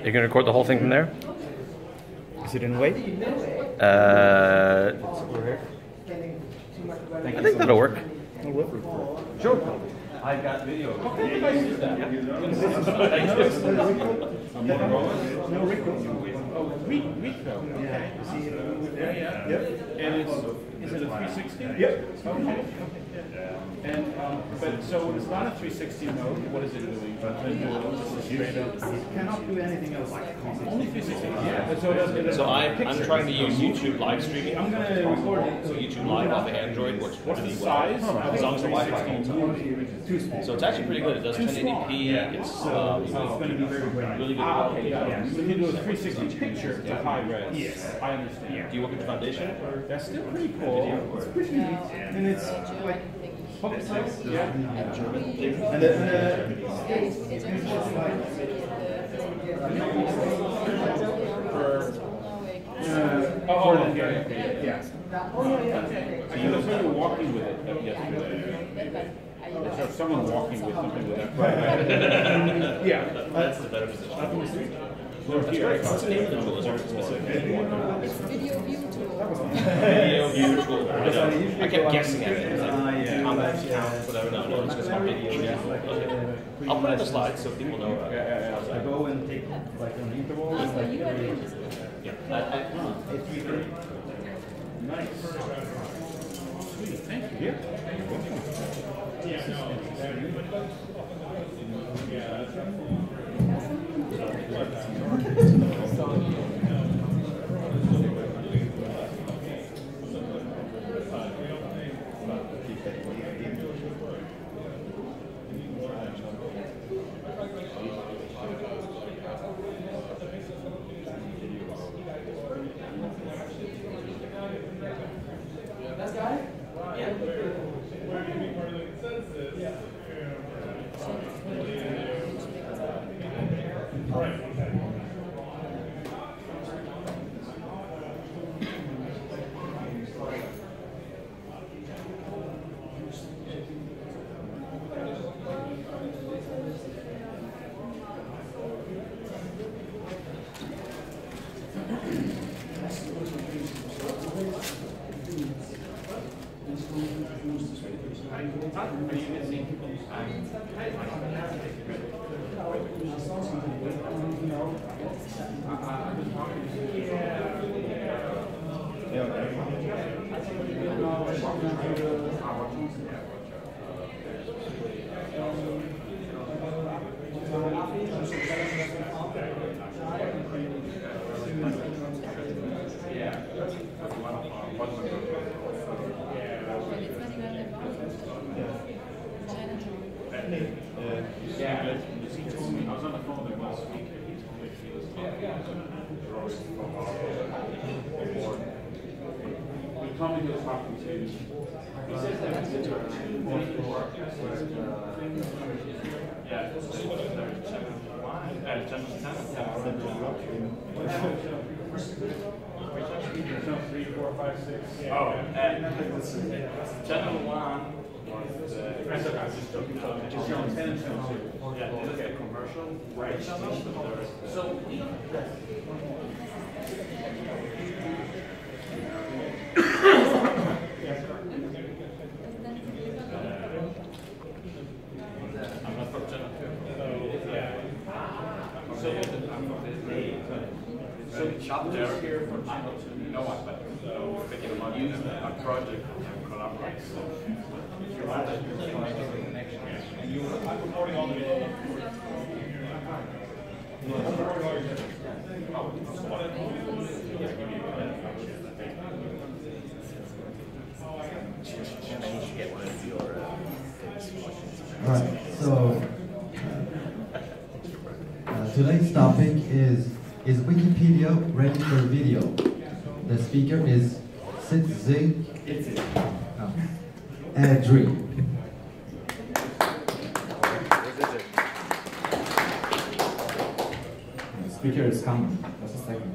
You're going to record the whole thing from there? Is it in a way? I think that'll work. Sure. I've got video. No Rico. Oh, Rico. Okay. See it over there? Yeah. Yep. And is it a 360? Yep. Okay. And but so it's not a 360 mode. What is it doing? Straight up. It cannot do anything else. Only 360. Yeah. So I'm trying to use YouTube live streaming. I'm going to record it. So YouTube Live off of Android works What's the pretty well. size? As long as the Wi-Fi holds up. So it's actually pretty good. It does 1080p. It's it's going to be very really good Okay, quality. yeah. So you do a 360 picture to high res. Yes. I understand. Do you work with Foundation? That's still pretty cool. It's pretty neat. And it's like public size. Yeah. And then yeah. I saw you walking with it yesterday. I saw someone walking with something with that. Yeah. That's the better position. That's great. What's the name of the tool? Is there a specific name? Video view tool. Video view tool. I kept guessing at it. Comments, counts, whatever. No, it's just my video view. Okay. I'll put it in the slides so people know about it. I go and take like an interval. So you are doing this. Yeah. It's really nice. Sweet, thank you. Yeah. Channel 1 was just on 10 and 2. Yeah, look at commercial, right? So So the chapter here for channel 2, no one, but we're thinking about using a project and collaborate. So if you want that, you're connection. And I'm recording all the video. Alright, so today's topic is Wikipedia ready for video? The speaker is Sitzig Adri. The speaker is coming. Just a second.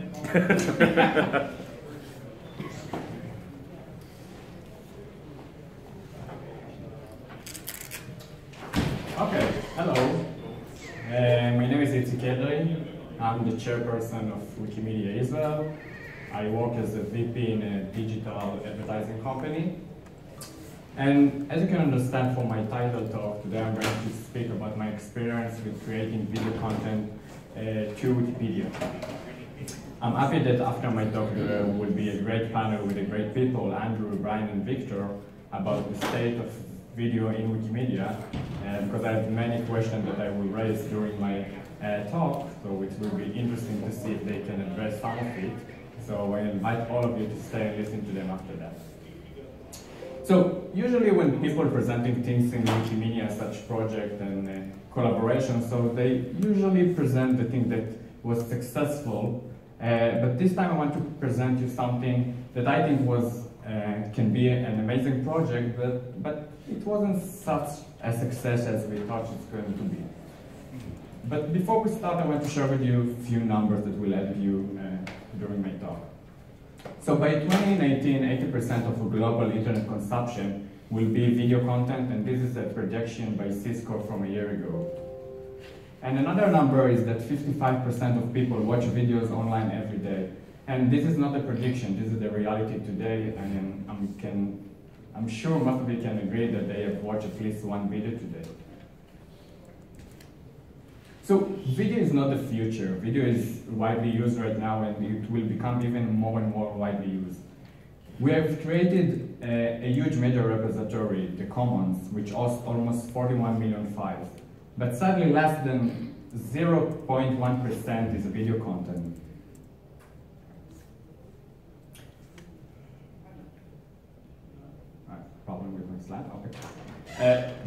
Okay, hello. My name is Israeli. I'm the chairperson of Wikimedia Israel. I work as a VP in a digital advertising company. And as you can understand from my title talk, today I'm going to speak about my experience with creating video content to Wikipedia. I'm happy that after my talk there will be a great panel with great people, Andrew, Brian, and Victor, about the state of video in Wikimedia, because I have many questions that I will raise during my talk, so it will be interesting to see if they can address some of it. So I invite all of you to stay and listen to them after that. So usually when people are presenting things in Wikimedia, such project and collaboration, so they usually present the thing that was successful, but this time I want to present you something that I think was can be an amazing project, but it wasn't such a success as we thought it's going to be. But before we start, I want to share with you a few numbers that will help you during my talk. So by 2019, 80% of global internet consumption will be video content, and this is a projection by Cisco from a year ago. And another number is that 55% of people watch videos online every day. And this is not a prediction, this is the reality today, and I'm sure most of you can agree that they have watched at least one video today. So video is not the future. Video is widely used right now, and it will become even more and more widely used. We have created a huge media repository, the Commons, which hosts almost 41 million files. But sadly, less than 0.1% is video content. Problem with my slide? Okay.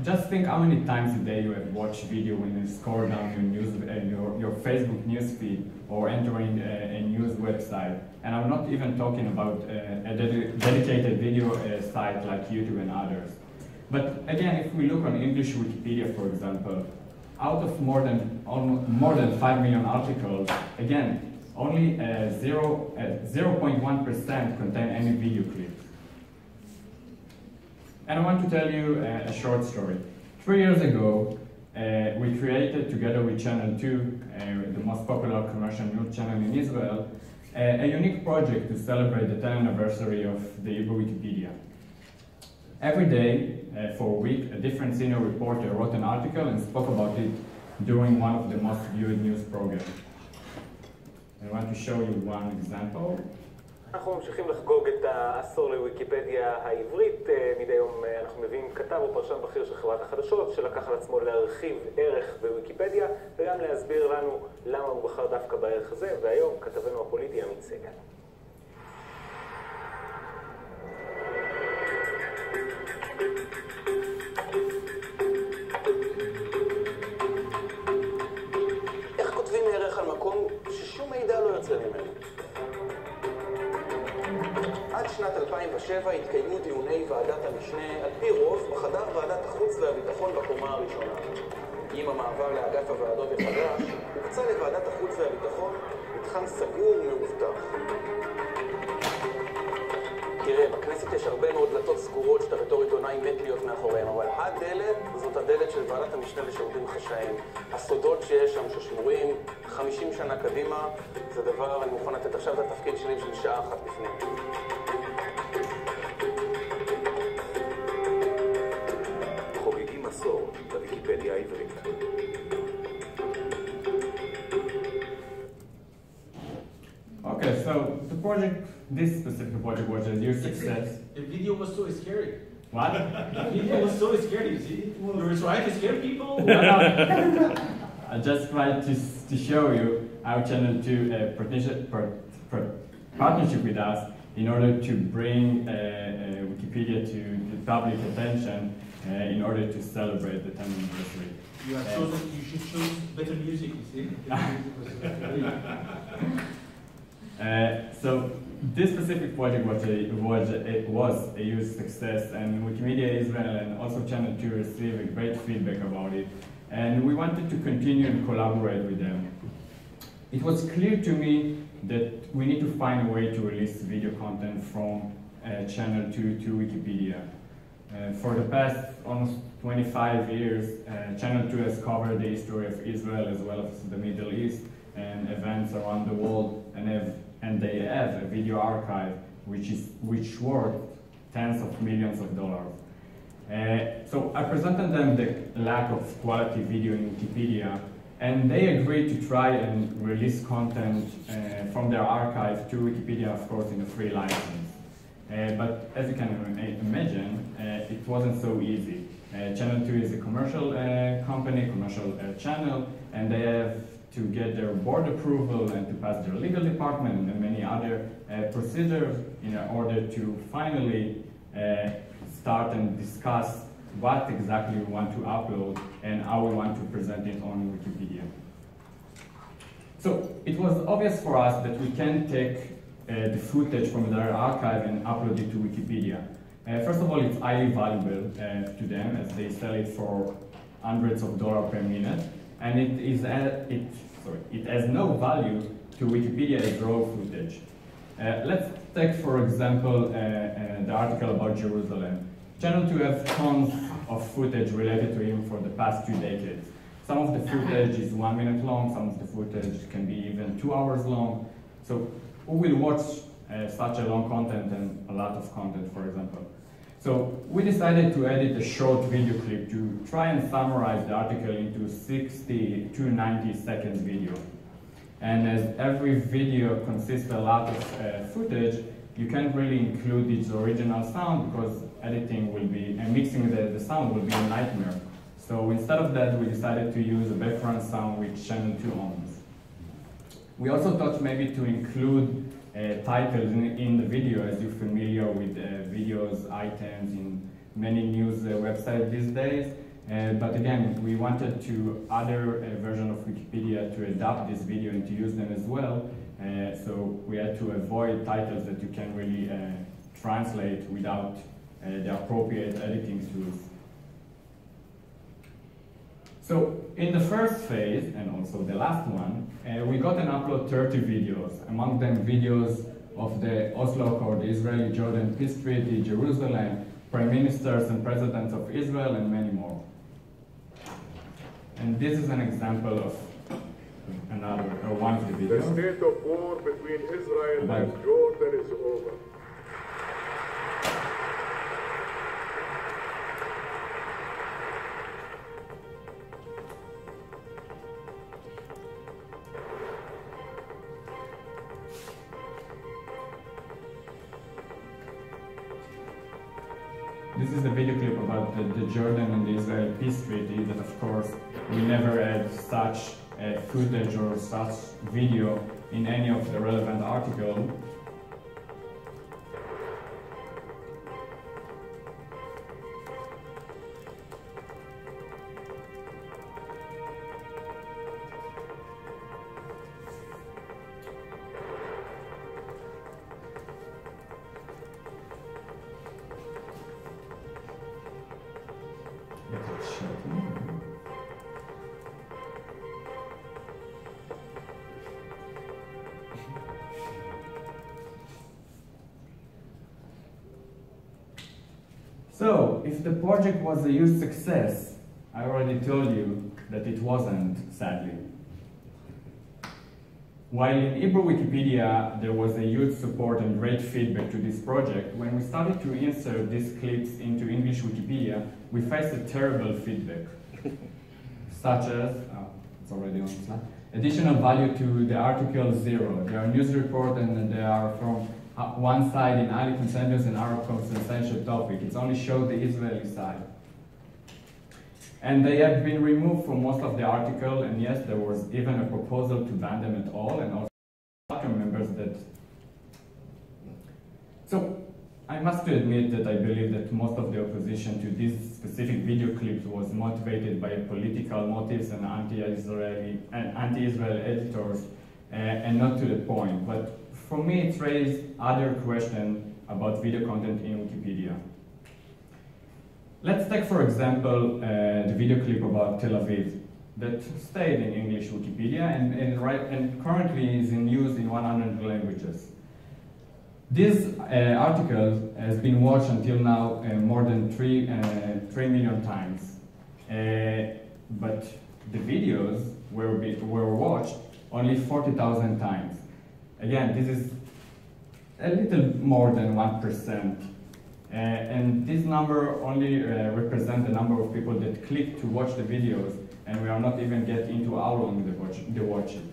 Just think how many times a day you have watched video when you scroll down your Facebook newsfeed or entering a news website. And I'm not even talking about a dedicated video site like YouTube and others. But again, if we look on English Wikipedia, for example, out of more than 5 million articles, again, only 0.1% contain any video clips. And I want to tell you a short story. 3 years ago, we created, together with Channel 2, the most popular commercial news channel in Israel, a unique project to celebrate the 10th anniversary of the Hebrew Wikipedia. Every day, for a week, a different senior reporter wrote an article and spoke about it during one of the most viewed news programs. I want to show you one example. אנחנו ממשיכים לחגוג את העשור לוויקיפדיה העברית. מדי יום אנחנו מביאים כתב או פרשן בכיר של חברת החדשות שלקח על עצמו להרחיב ערך בוויקיפדיה וגם להסביר לנו למה הוא בחר דווקא בערך הזה, והיום כתבנו הפוליטי עמית סגל. איך כותבים ערך על מקום ששום מידע לא יוצא ממנו? עד שנת 2007 התקיימו דיוני ועדת המשנה על פי רוב בחדר ועדת החוץ והביטחון בקומה הראשונה. עם המעבר לאגף הוועדות החדש, הוקצה לוועדת החוץ והביטחון מתחם סגור ומאובטח. תראה, בכנסת יש הרבה מאוד דלתות סגורות שאתה בתור עיתונאי מת להיות מאחוריהם, אבל הדלת זאת הדלת של ועדת המשנה לשירותים חשאיים. הסודות שיש שם ששמורים 50 שנה קדימה, זה דבר, אני מוכן לתת עכשיו את התפקיד שלי של שעה אחת לפני. חוגגים עשור בוויקיפדיה העברית. Okay, so the project, this specific project was a huge success. The video was so scary. What? The video was so scary, you see? You were trying to scare people? No. I just tried to show you our channel to partnership with us in order to bring Wikipedia to the public attention in order to celebrate the 10th anniversary. You should choose better music, you see? So this specific project was a huge success, and Wikimedia Israel and also Channel 2 received a great feedback about it, and we wanted to continue and collaborate with them. It was clear to me that we need to find a way to release video content from Channel 2 to Wikipedia. For the past almost 25 years, Channel 2 has covered the history of Israel as well as the Middle East and events around the world, and they have a video archive which worth tens of millions of dollars. So I presented them the lack of quality video in Wikipedia, and they agreed to try and release content from their archive to Wikipedia, of course, in a free license. But as you can imagine, it wasn't so easy. Channel 2 is a commercial company, commercial channel, and they have to get their board approval and to pass their legal department and many other procedures in order to finally start and discuss what exactly we want to upload and how we want to present it on Wikipedia. So it was obvious for us that we can take the footage from their archive and upload it to Wikipedia. First of all, it's highly valuable to them as they sell it for hundreds of dollars per minute, and it has no value to Wikipedia as raw footage. Let's take, for example, the article about Jerusalem. Channel 2 has tons of footage related to him for the past 2 decades. Some of the footage is 1 minute long, some of the footage can be even 2 hours long. So who will watch such a long content and a lot of content, for example? So we decided to edit a short video clip to try and summarize the article into 60 to 90 seconds video. And as every video consists a lot of footage, you can't really include its original sound because editing will be, and mixing the sound will be a nightmare. So instead of that, we decided to use a background sound which Channel 2 owns. We also thought maybe to include titles in the video, as you're familiar with videos, items in many news websites these days. But again, we wanted to other version of Wikipedia to adapt this video and to use them as well. So we had to avoid titles that you can really translate without the appropriate editing tools. So in the first phase, and also the last one, we got and upload 30 videos, among them videos of the Oslo Accord, the Israeli-Jordan Peace Treaty, Jerusalem, prime ministers and presidents of Israel, and many more. And this is an example of one of the videos. The state of war between Israel and Jordan is over. This is a video clip about the Jordan and the Israel peace treaty that, of course, we never had such footage or such video in any of the relevant articles. So, if the project was a huge success, I already told you that it wasn't, sadly. While in Hebrew Wikipedia there was a huge support and great feedback to this project, when we started to insert these clips into English Wikipedia, we faced a terrible feedback, such as, it's already on the slide, additional value to the article 0. They are news report and they are from one side in highly consensus and Arab consensual topic. It only showed the Israeli side. And they have been removed from most of the article, and yes, there was even a proposal to ban them at all, and also members that. So I must admit that I believe that most of the opposition to these specific video clips was motivated by political motives and anti-Israel editors, and not to the point. But for me, it raised other questions about video content in Wikipedia. Let's take, for example, the video clip about Tel Aviv that stayed in English Wikipedia and currently is in use in 100 languages. This article has been watched until now more than 3 million times. but the videos were watched only 40,000 times. Again, this is a little more than 1%. And this number only represents the number of people that click to watch the videos, and we are not even getting into how long they watch it.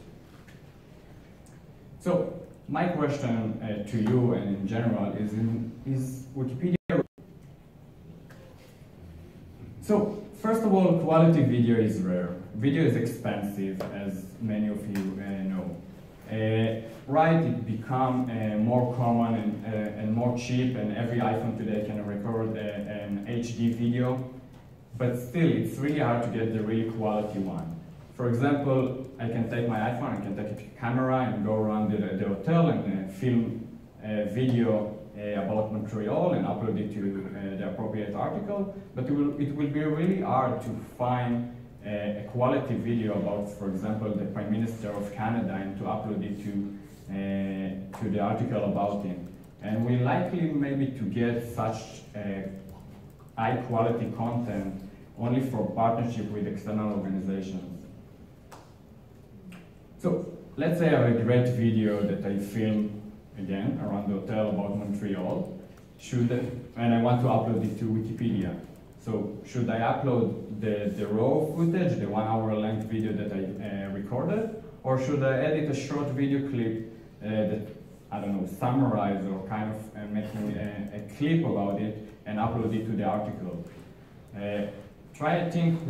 So my question to you and in general is Wikipedia. So first of all, quality video is rare. Video is expensive, as many of you know. Right, it become more common and more cheap, and every iPhone today can record an HD video, but still it's really hard to get the really quality one. For example, I can take my iPhone, I can take a camera and go around the hotel and film a video about Montreal and upload it to the appropriate article, but it will be really hard to find a quality video about, for example, the Prime Minister of Canada and to upload it to the article about him. And we likely maybe to get such high quality content only for partnership with external organizations. So let's say I have a great video that I filmed again around the hotel about Montreal, and I want to upload it to Wikipedia. So should I upload the raw footage, the 1 hour length video that I recorded, or should I edit a short video clip that, I don't know, summarize or kind of make a clip about it and upload it to the article? Try to think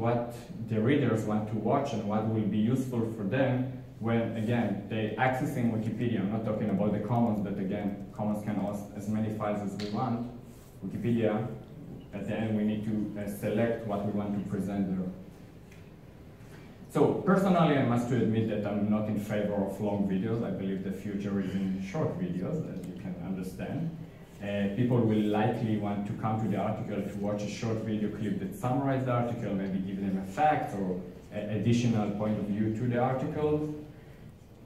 what the readers want to watch and what will be useful for them when, again, they accessing Wikipedia. I'm not talking about the commons, but again, commons can host as many files as we want. Wikipedia, at the end, we need to select what we want to present there. So personally, I must admit that I'm not in favor of long videos. I believe the future is in short videos, as you can understand. People will likely want to come to the article to watch a short video clip that summarizes the article, maybe give them a fact or additional point of view to the article.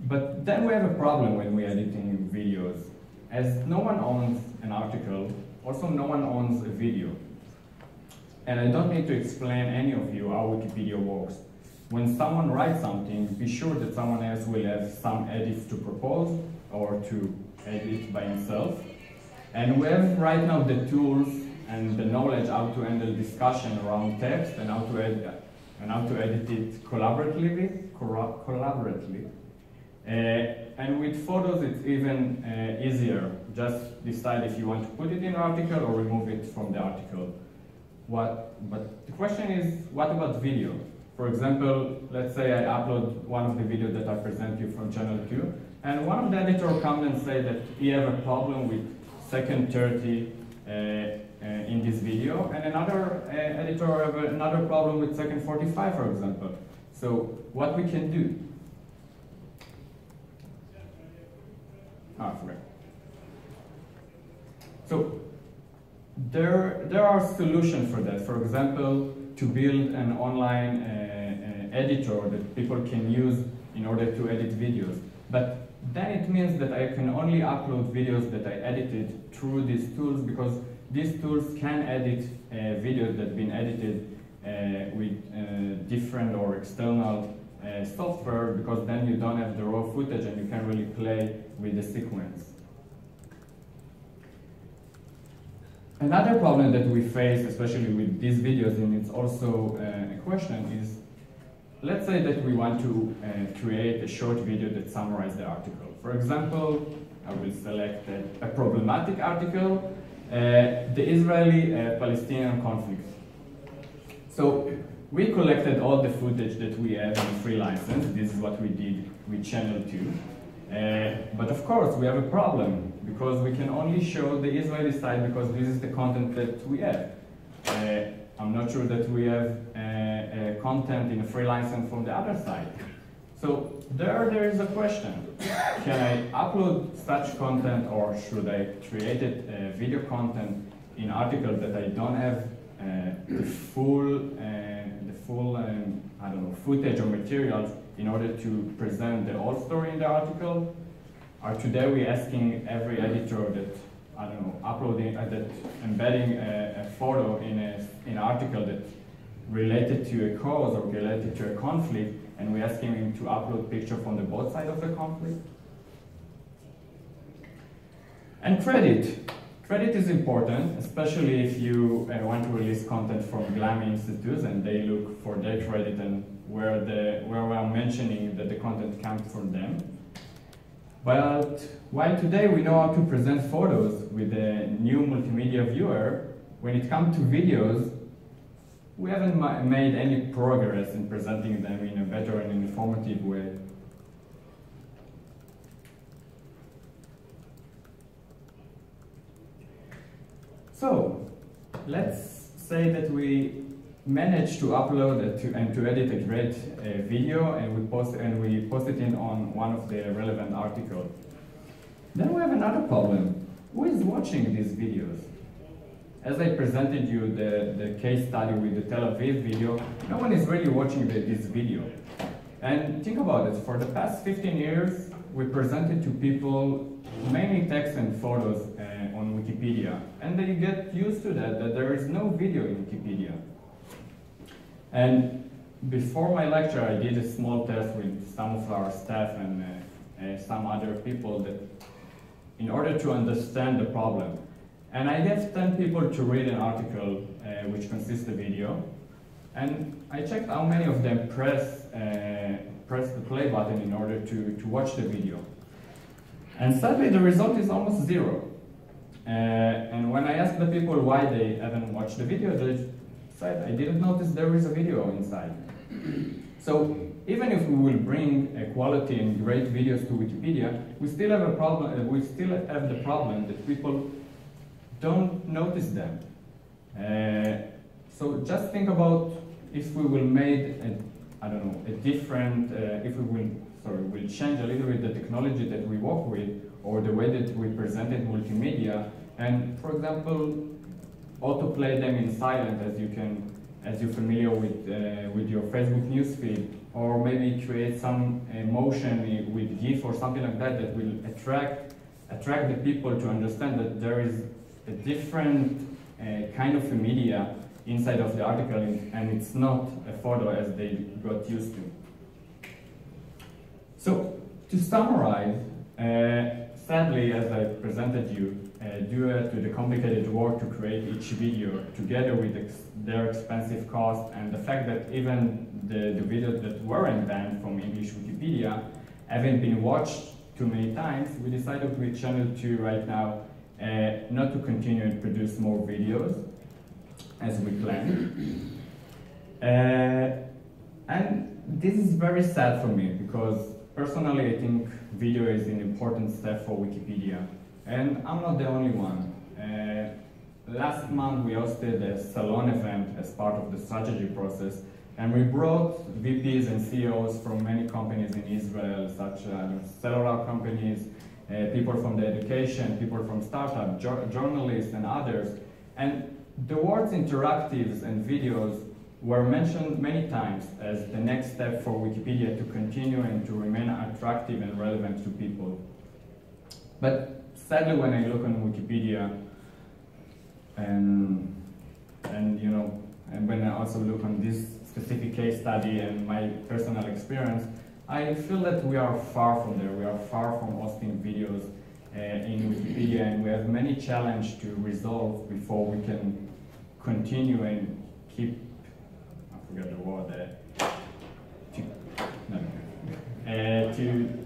But then we have a problem when we're editing videos. As no one owns an article, also no one owns a video. And I don't need to explain any of you how Wikipedia works. When someone writes something, be sure that someone else will have some edits to propose or to edit by himself. And we have right now the tools and the knowledge how to handle discussion around text and how to edit it collaboratively. And with photos, it's even easier. Just decide if you want to put it in an article or remove it from the article. But the question is, what about video? For example, let's say I upload one of the videos that I present you from channel 2, and one of the editors comes and say that he has a problem with second 30 in this video, and another editor have another problem with second 45, for example. So what we can do? I forgot. So there are solutions for that. For example, to build an online editor that people can use in order to edit videos. But then it means that I can only upload videos that I edited through these tools, because these tools can edit videos that have been edited with different or external software, because then you don't have the raw footage and you can really play with the sequence. Another problem that we face, especially with these videos, and it's also a question, is let's say that we want to create a short video that summarizes the article. For example, I will select a problematic article, the Israeli-Palestinian Conflict. So we collected all the footage that we have in free license. This is what we did with channel 2. But of course, we have a problem, because we can only show the Israeli side because this is the content that we have. I'm not sure that we have content in a free license from the other side. So there is a question. Can I upload such content, or should I create video content in articles that I don't have the full I don't know, footage or materials in order to present the whole story in the article? Or today we're asking every editor that, I don't know, uploading, that embedding a photo in an article that related to a cause or related to a conflict, and we ask him to upload picture from the both sides of the conflict. And credit. Credit is important, especially if you want to release content from GLAM institutes and they look for their credit and where we are mentioning that the content comes from them. But while today we know how to present photos with a new multimedia viewer, when it comes to videos, we haven't made any progress in presenting them in a better and informative way. So, let's say that we managed to upload and to edit a great video, and we post it in on one of the relevant articles. Then we have another problem. Who is watching these videos? As I presented you the case study with the Tel Aviv video, no one is really watching this video. And think about it, for the past 15 years, we presented to people mainly text and photos on Wikipedia. And they get used to that there is no video in Wikipedia. And before my lecture, I did a small test with some of our staff and some other people that, in order to understand the problem. And I gave 10 people to read an article which consists of video. And I checked how many of them press the play button in order to watch the video. And sadly, the result is almost zero. And when I asked the people why they haven't watched the video, they said, I didn't notice there is a video inside. So even if we will bring quality and great videos to Wikipedia, we still have a problem. We still have the problem that people don't notice them. So just think about if we will make we'll change a little bit the technology that we work with or the way that we presented multimedia, and for example, autoplay them in silent as you're familiar with your Facebook newsfeed, or maybe create some motion with GIF or something like that that will attract the people to understand that there is a different kind of a media inside of the article, and it's not a photo as they got used to. So, to summarize, sadly, as I presented you, due to the complicated work to create each video, together with their expensive cost and the fact that even the videos that weren't banned from English Wikipedia haven't been watched too many times, we decided with Channel 2 right now not to continue and produce more videos as we planned. And this is very sad for me because personally I think video is an important step for Wikipedia. And I'm not the only one. Last month we hosted a salon event as part of the strategy process, and we brought VPs and CEOs from many companies in Israel, such as cellular companies, people from the education, people from startups, journalists and others. And the words interactives and videos were mentioned many times as the next step for Wikipedia to continue and to remain attractive and relevant to people. But sadly, when I look on Wikipedia and when I also look on this specific case study and my personal experience, I feel that we are far from there. We are far from hosting videos in Wikipedia, and we have many challenges to resolve before we can continue and keep, I forgot the word,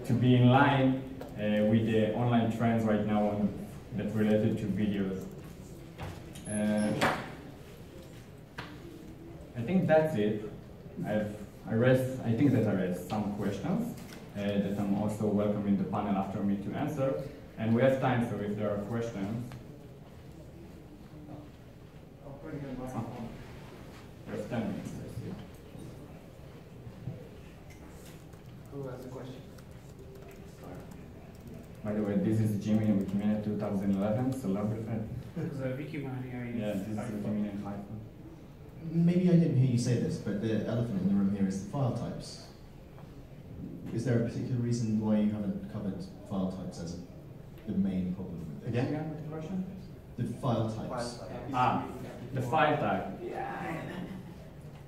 to be in line with the online trends right now that related to videos. I think that's it. I think that I raised some questions that I'm also welcoming the panel after me to answer. And we have time, so if there are questions. I'll bring in my microphone. There's 10 minutes, I see. Who has a question? By the way, this is Jimmy in Wikimania 2011, celebrity. Because Wikimania. Yeah, this is Wikimania in Haifa. Maybe I didn't hear you say this, but the elephant in the room here is the file types. Is there a particular reason why you haven't covered file types as the main problem with this? Again, with the question? The file types. The file type.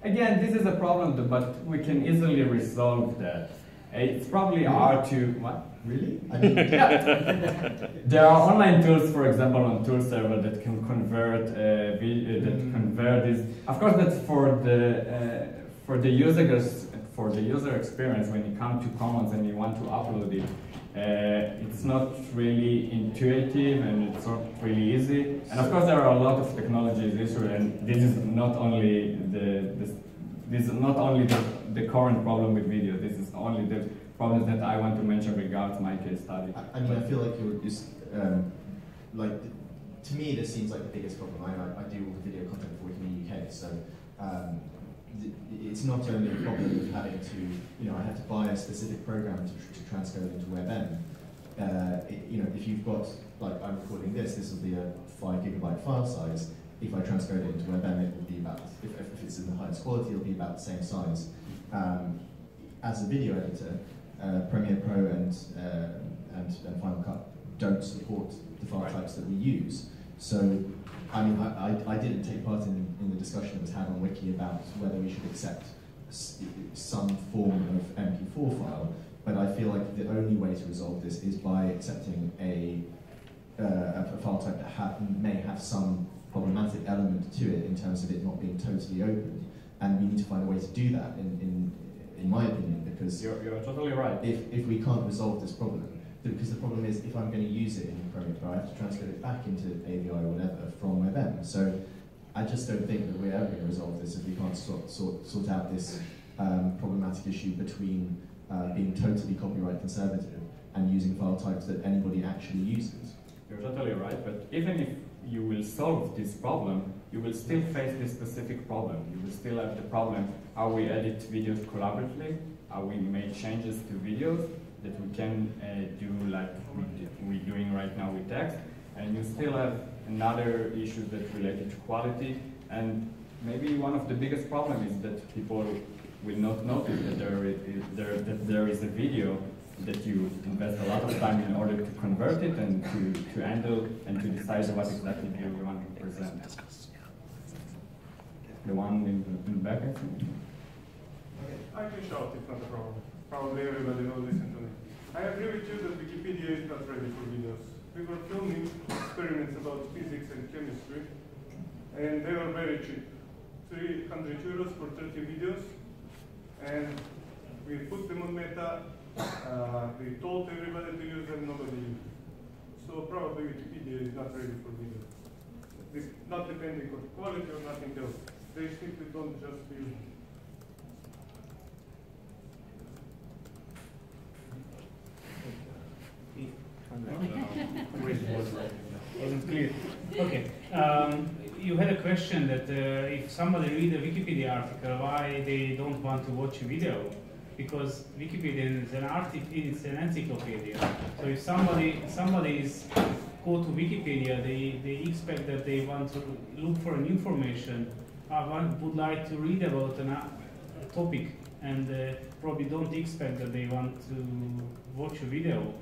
again, this is a problem, but we can easily resolve that. It's probably hard to, what? Really? Yeah. There are online tools, for example, on tool server that can convert this. Of course, that's for the user experience. When you come to Commons and you want to upload it, it's not really intuitive and it's not really easy. And of course, there are a lot of technologies in Israel, and this is not only the current problem with video. This is only the problems that I want to mention regards my case study. I mean, I feel like you're just like, to me, this seems like the biggest problem. I do all the video content for Wikimedia UK, so it's not only a problem of having to, I have to buy a specific program to transcode into WebM. If you've got, like, I'm recording this will be a 5 GB file size. If I transcode it into WebM, it will be about, if it's in the highest quality, it'll be about the same size. As a video editor, Premiere Pro and Final Cut don't support the file types that we use. So, I mean, I didn't take part in the discussion that was had on Wiki about whether we should accept some form of MP4 file, but I feel like the only way to resolve this is by accepting a file type that may have some problematic element to it in terms of it not being totally open, and we need to find a way to do that in my opinion, because you're totally right. If we can't resolve this problem, because the problem is if I'm going to use it in Premiere Pro, I have to transfer it back into AVI or whatever from WebM. So I just don't think that we're ever going to resolve this if we can't sort out this problematic issue between being totally copyright conservative and using file types that anybody actually uses. You're totally right, but even if you will solve this problem, you will still face this specific problem. You will still have the problem how we edit videos collaboratively, how we make changes to videos that we can do like we're doing right now with text, and you still have another issue that's related to quality, and maybe one of the biggest problems is that people will not notice that there is a video that you invest a lot of time in order to convert it and to handle and to decide what exactly you want to present. The one in the back, I think. I can shout, it's not a problem. Probably everybody will listen to me. I agree with you that Wikipedia is not ready for videos. We were filming experiments about physics and chemistry, and they were very cheap. 300 euros for 30 videos, and we put them on Meta. We told everybody to use them, nobody used them. So probably Wikipedia is not ready for videos. It's not depending on quality or nothing else. They simply don't just use them. Wasn't clear. Okay. You had a question that if somebody read a Wikipedia article, why they don't want to watch a video? Because Wikipedia is it's an encyclopedia. So if somebody is go to Wikipedia, they expect that they want to look for an information. One would like to read about a topic, and probably don't expect that they want to watch a video.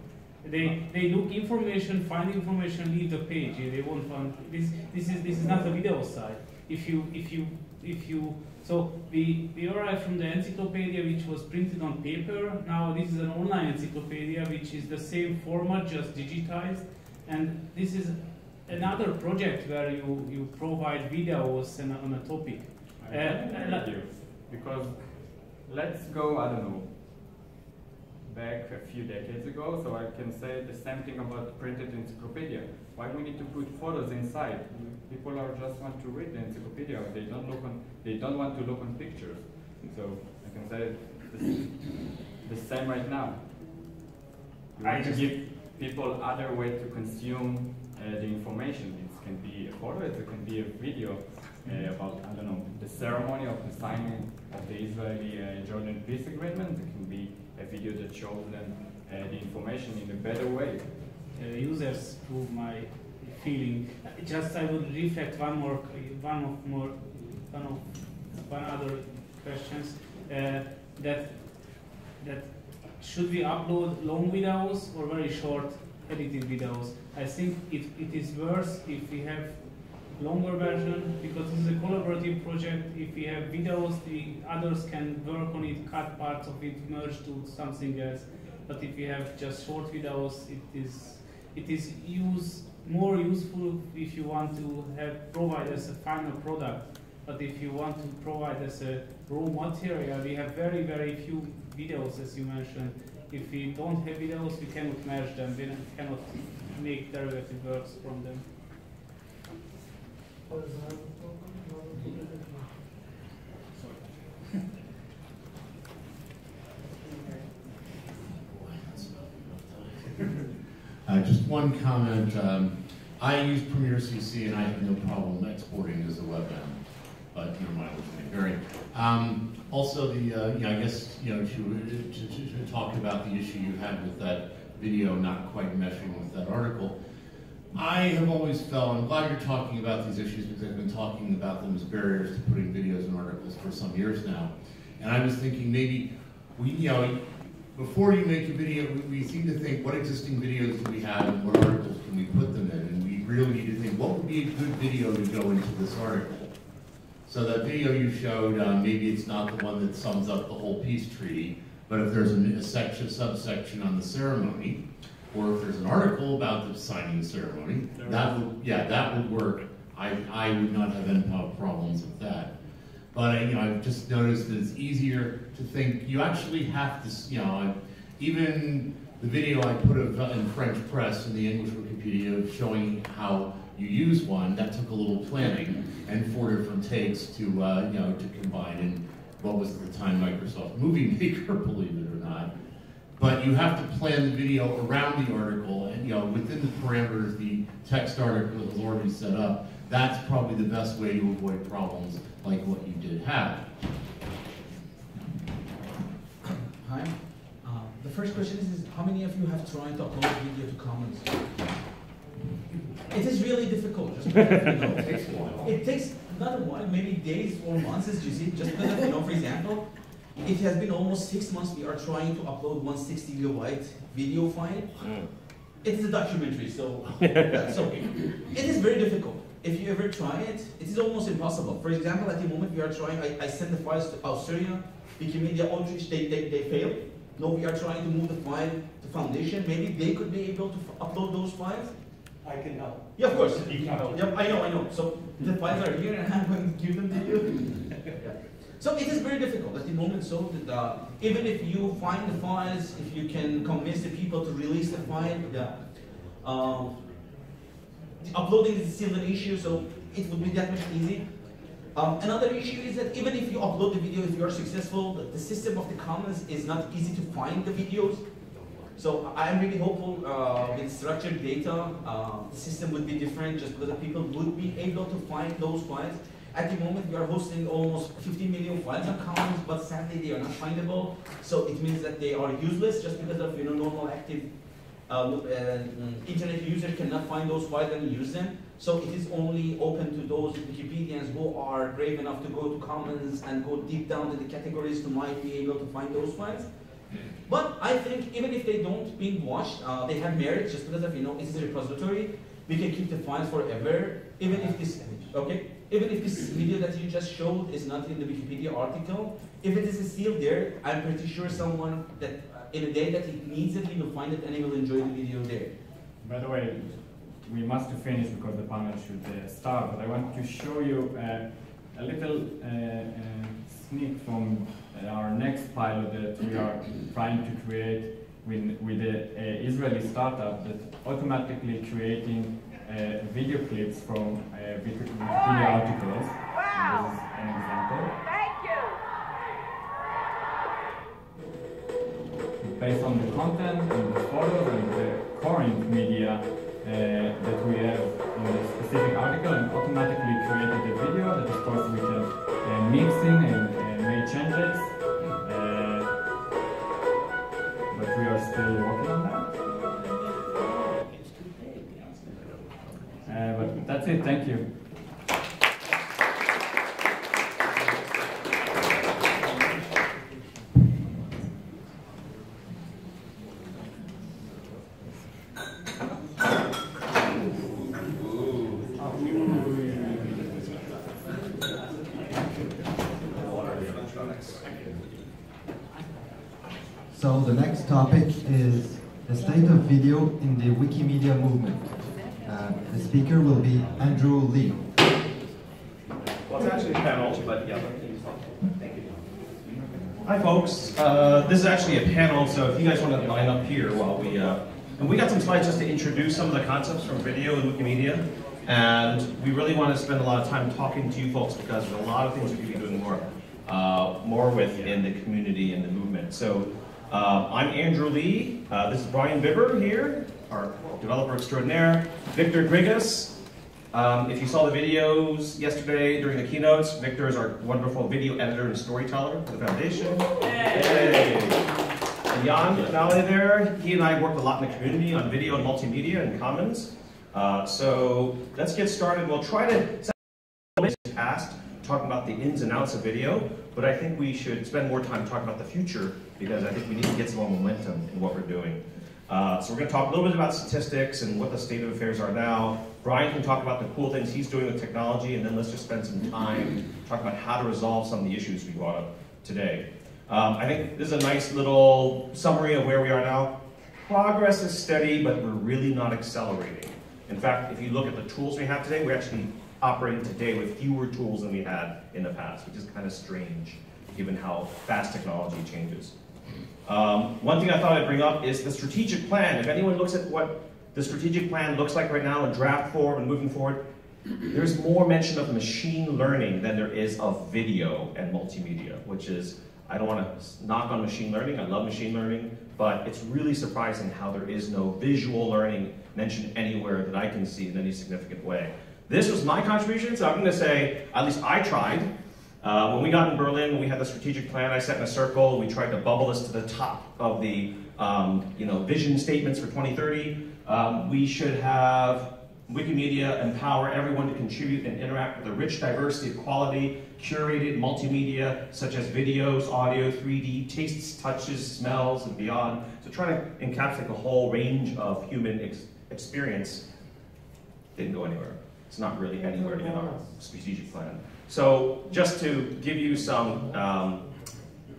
They look information, find information, leave the page. They won't find this. This is not the video side. So we arrived from the encyclopedia, which was printed on paper. Now this is an online encyclopedia, which is the same format, just digitized. And this is another project where you provide videos on a topic. Because let's go, I don't know, back a few decades ago, so I can say the same thing about printed encyclopedia. Why we need to put photos inside? People are just want to read the encyclopedia. They don't want to look on pictures. So I can say the same right now. We want to give people other way to consume the information. It can be a photo, it can be a video about, I don't know, the ceremony of the signing of the Israeli-Jordan peace agreement. It can be a video that shows them the information in a better way. Users prove my feeling. Just I would reflect one other questions. That should we upload long videos or very short edited videos? I think it is worse if we have longer version, because this is a collaborative project. If we have videos, the others can work on it, cut parts of it, merge to something else. But if we have just short videos, it is more useful if you want to provide as a final product. But if you want to provide as a raw material, we have very, very few videos, as you mentioned. If we don't have videos, we cannot merge them, we cannot make derivative works from them. Just one comment. I use Premiere CC and I have no problem exporting as a web app, but never mind, it's very. Also, I guess to talk about the issue you had with that video not quite meshing with that article. I have always felt, I'm glad you're talking about these issues because I've been talking about them as barriers to putting videos and articles for some years now. And I was thinking maybe before you make a video, we seem to think, what existing videos do we have and what articles can we put them in? And we really need to think, what would be a good video to go into this article? So that video you showed, maybe it's not the one that sums up the whole peace treaty, but if there's a subsection on the ceremony, or if there's an article about the signing ceremony, that would work. I would not have any problems with that. But I've just noticed that it's easier to think. You actually have to, even the video I put in French press in the English Wikipedia showing how you use one, that took a little planning and 4 different takes to to combine in what was at the time Microsoft Movie Maker, believe it or not. But you have to plan the video around the article, and within the parameters the text article is already set up. That's probably the best way to avoid problems like what you did have. Hi. The first question is how many of you have tried to upload video to Commons? It is really difficult. Just it takes a while. It takes not a while, maybe days or months, as you see. Just because, for example, it has been almost 6 months we are trying to upload 160 gigabyte video file. It is a documentary, so it is very difficult. If you ever try it, it is almost impossible. For example, at the moment we are trying, I send the files to Australia, Wikimedia, Outreach, they fail. Now we are trying to move the file to Foundation. Maybe they could be able to upload those files. I can help. Yeah, of course. You can help. Yep, I know. So the files are here and I'm going to give them to you. Yeah. So it is very difficult at the moment, so that even if you find the files, if you can convince the people to release the file, the uploading is still an issue, so it would be that much easy. Another issue is that even if you upload the video, if you are successful, the system of the Commons is not easy to find the videos. So I'm really hopeful with structured data, the system would be different just because the people would be able to find those files. At the moment, we are hosting almost 50 million files on Commons, but sadly they are not findable. So it means that they are useless just because of normal active internet users cannot find those files and use them. So it is only open to those Wikipedians who are brave enough to go to Commons and go deep down to the categories to might be able to find those files. But I think even if they don't being watched, they have merit just because of it is a repository. We can keep the files forever, even if this video that you just showed is not in the Wikipedia article. If it is still there, I'm pretty sure someone that in a day that he needs it, he will find it and he will enjoy the video there. By the way, we must finish because the panel should start, but I want to show you a little sneak from our next pilot that we are trying to create with the Israeli startup that automatically creating video clips from Wikipedia articles. This is an example. Thank you. Based on the content and the photos and the current media that we have in the specific article, and automatically created the video that of course we can mixing and make changes. But we are still working on that. But that's it, thank you. So the next topic is the state of video in the Wikimedia movement. The speaker will be Andrew Lee. Well, it's actually a panel, but yeah. Thank you. Hi, folks. This is actually a panel, so if you guys want to line up here while we... and we got some slides just to introduce some of the concepts from video and Wikimedia. And we really want to spend a lot of time talking to you folks because there's a lot of things we could be doing more with in the community and the movement. So I'm Andrew Lee. This is Brian Bibber here, our developer extraordinaire. Victor Grigas. If you saw the videos yesterday during the keynotes, Victor is our wonderful video editor and storyteller for the foundation. Hey. And Jan Valley there, he and I worked a lot in the community on video and multimedia and commons. So let's get started. We'll try to past talking about the ins and outs of video, but I think we should spend more time talking about the future because I think we need to get some more momentum in what we're doing. So we're going to talk a little bit about statistics and what the state of affairs are now. Brian can talk about the cool things he's doing with technology, and then let's just spend some time talking about how to resolve some of the issues we brought up today. I think this is a nice little summary of where we are now. Progress is steady, but we're really not accelerating. In fact, if you look at the tools we have today, we're actually operating today with fewer tools than we had in the past, which is kind of strange, given how fast technology changes. One thing I thought I'd bring up is the strategic plan. If anyone looks at what the strategic plan looks like right now in draft form and moving forward, there's more mention of machine learning than there is of video and multimedia, which is, I don't want to knock on machine learning, I love machine learning, but it's really surprising how there is no visual learning mentioned anywhere that I can see in any significant way. This was my contribution, so I'm going to say, at least I tried. When we got in Berlin, we had the strategic plan, I sat in a circle, we tried to bubble this to the top of the vision statements for 2030. We should have Wikimedia empower everyone to contribute and interact with a rich diversity of quality, curated multimedia, such as videos, audio, 3D, tastes, touches, smells, and beyond. So trying to encapsulate a whole range of human experience didn't go anywhere. It's not really anywhere in our strategic plan. So just to give you some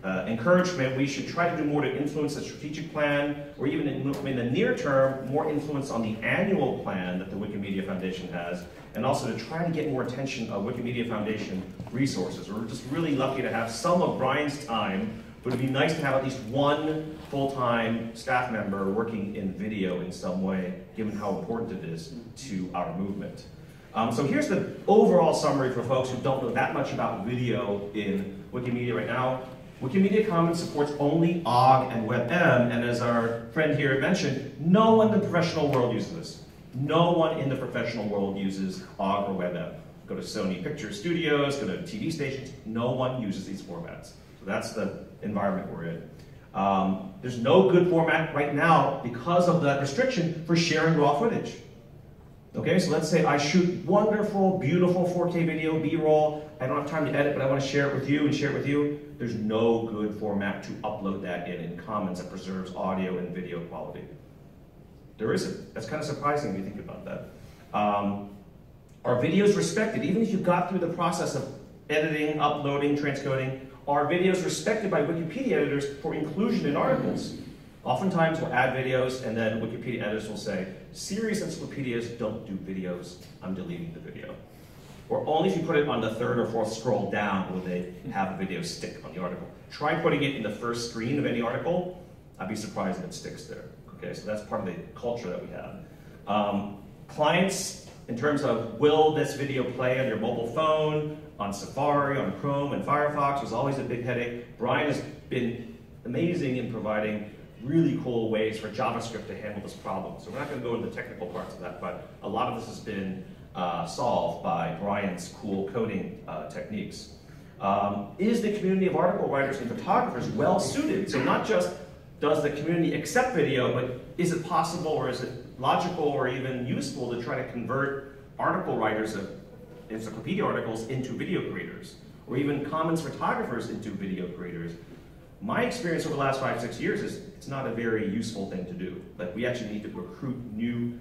encouragement, we should try to do more to influence the strategic plan, or even in the near term, more influence on the annual plan that the Wikimedia Foundation has, and also to try to get more attention of Wikimedia Foundation resources. We're just really lucky to have some of Brian's time, but it'd be nice to have at least one full-time staff member working in video in some way, given how important it is to our movement. So here's the overall summary for folks who don't know that much about video in Wikimedia right now. Wikimedia Commons supports only OGG and WebM, and as our friend here mentioned, no one in the professional world uses this. No one in the professional world uses OGG or WebM. Go to Sony Picture Studios, go to TV stations, no one uses these formats. So that's the environment we're in. There's no good format right now because of that restriction for sharing raw footage. Okay, so let's say I shoot wonderful, beautiful 4K video, B-roll. I don't have time to edit, but I want to share it with you and share it with you. There's no good format to upload that in Commons that preserves audio and video quality. There isn't. That's kind of surprising when you think about that. Are videos respected? Even if you got through the process of editing, uploading, transcoding, are videos respected by Wikipedia editors for inclusion in articles? Oftentimes we'll add videos and then Wikipedia editors will say, serious encyclopedias don't do videos, I'm deleting the video. Or only if you put it on the third or fourth scroll down will they have a video stick on the article. Try putting it in the first screen of any article, I'd be surprised if it sticks there. Okay, so that's part of the culture that we have. Clients, in terms of will this video play on your mobile phone, on Safari, on Chrome, and Firefox was always a big headache. Brian has been amazing in providing really cool ways for JavaScript to handle this problem. So we're not going to go into the technical parts of that, but a lot of this has been solved by Brian's cool coding techniques. Is the community of article writers and photographers well suited? So not just does the community accept video, but is it possible or is it logical or even useful to try to convert article writers of encyclopedia articles into video creators, or even Commons photographers into video creators? My experience over the last 5-6 years is it's not a very useful thing to do. Like, we actually need to recruit new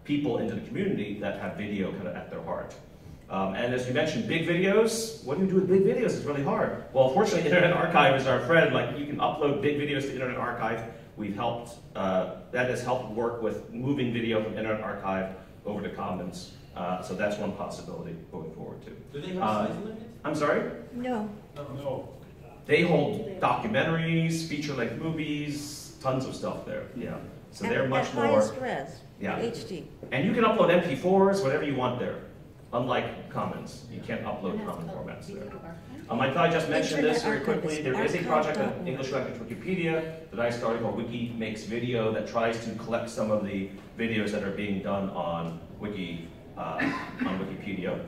people into the community that have video kind of at their heart. And as you mentioned, big videos, what do you do with big videos? It's really hard. Well, fortunately, Internet Archive is our friend. Like, you can upload big videos to Internet Archive. We've helped, that has helped work with moving video from Internet Archive over to Commons. So that's one possibility going forward too. Do they have a size limit? I'm sorry? No. No. They hold documentaries, feature-length movies, tons of stuff there. Yeah. So they're much more. Highest res. Yeah. HD. And you can upload MP4s, whatever you want there. Unlike Commons, you can't upload common formats there. I thought I just mentioned this very quickly. There is a project on English language Wikipedia that I started called Wiki Makes Video that tries to collect some of the videos that are being done on Wikipedia.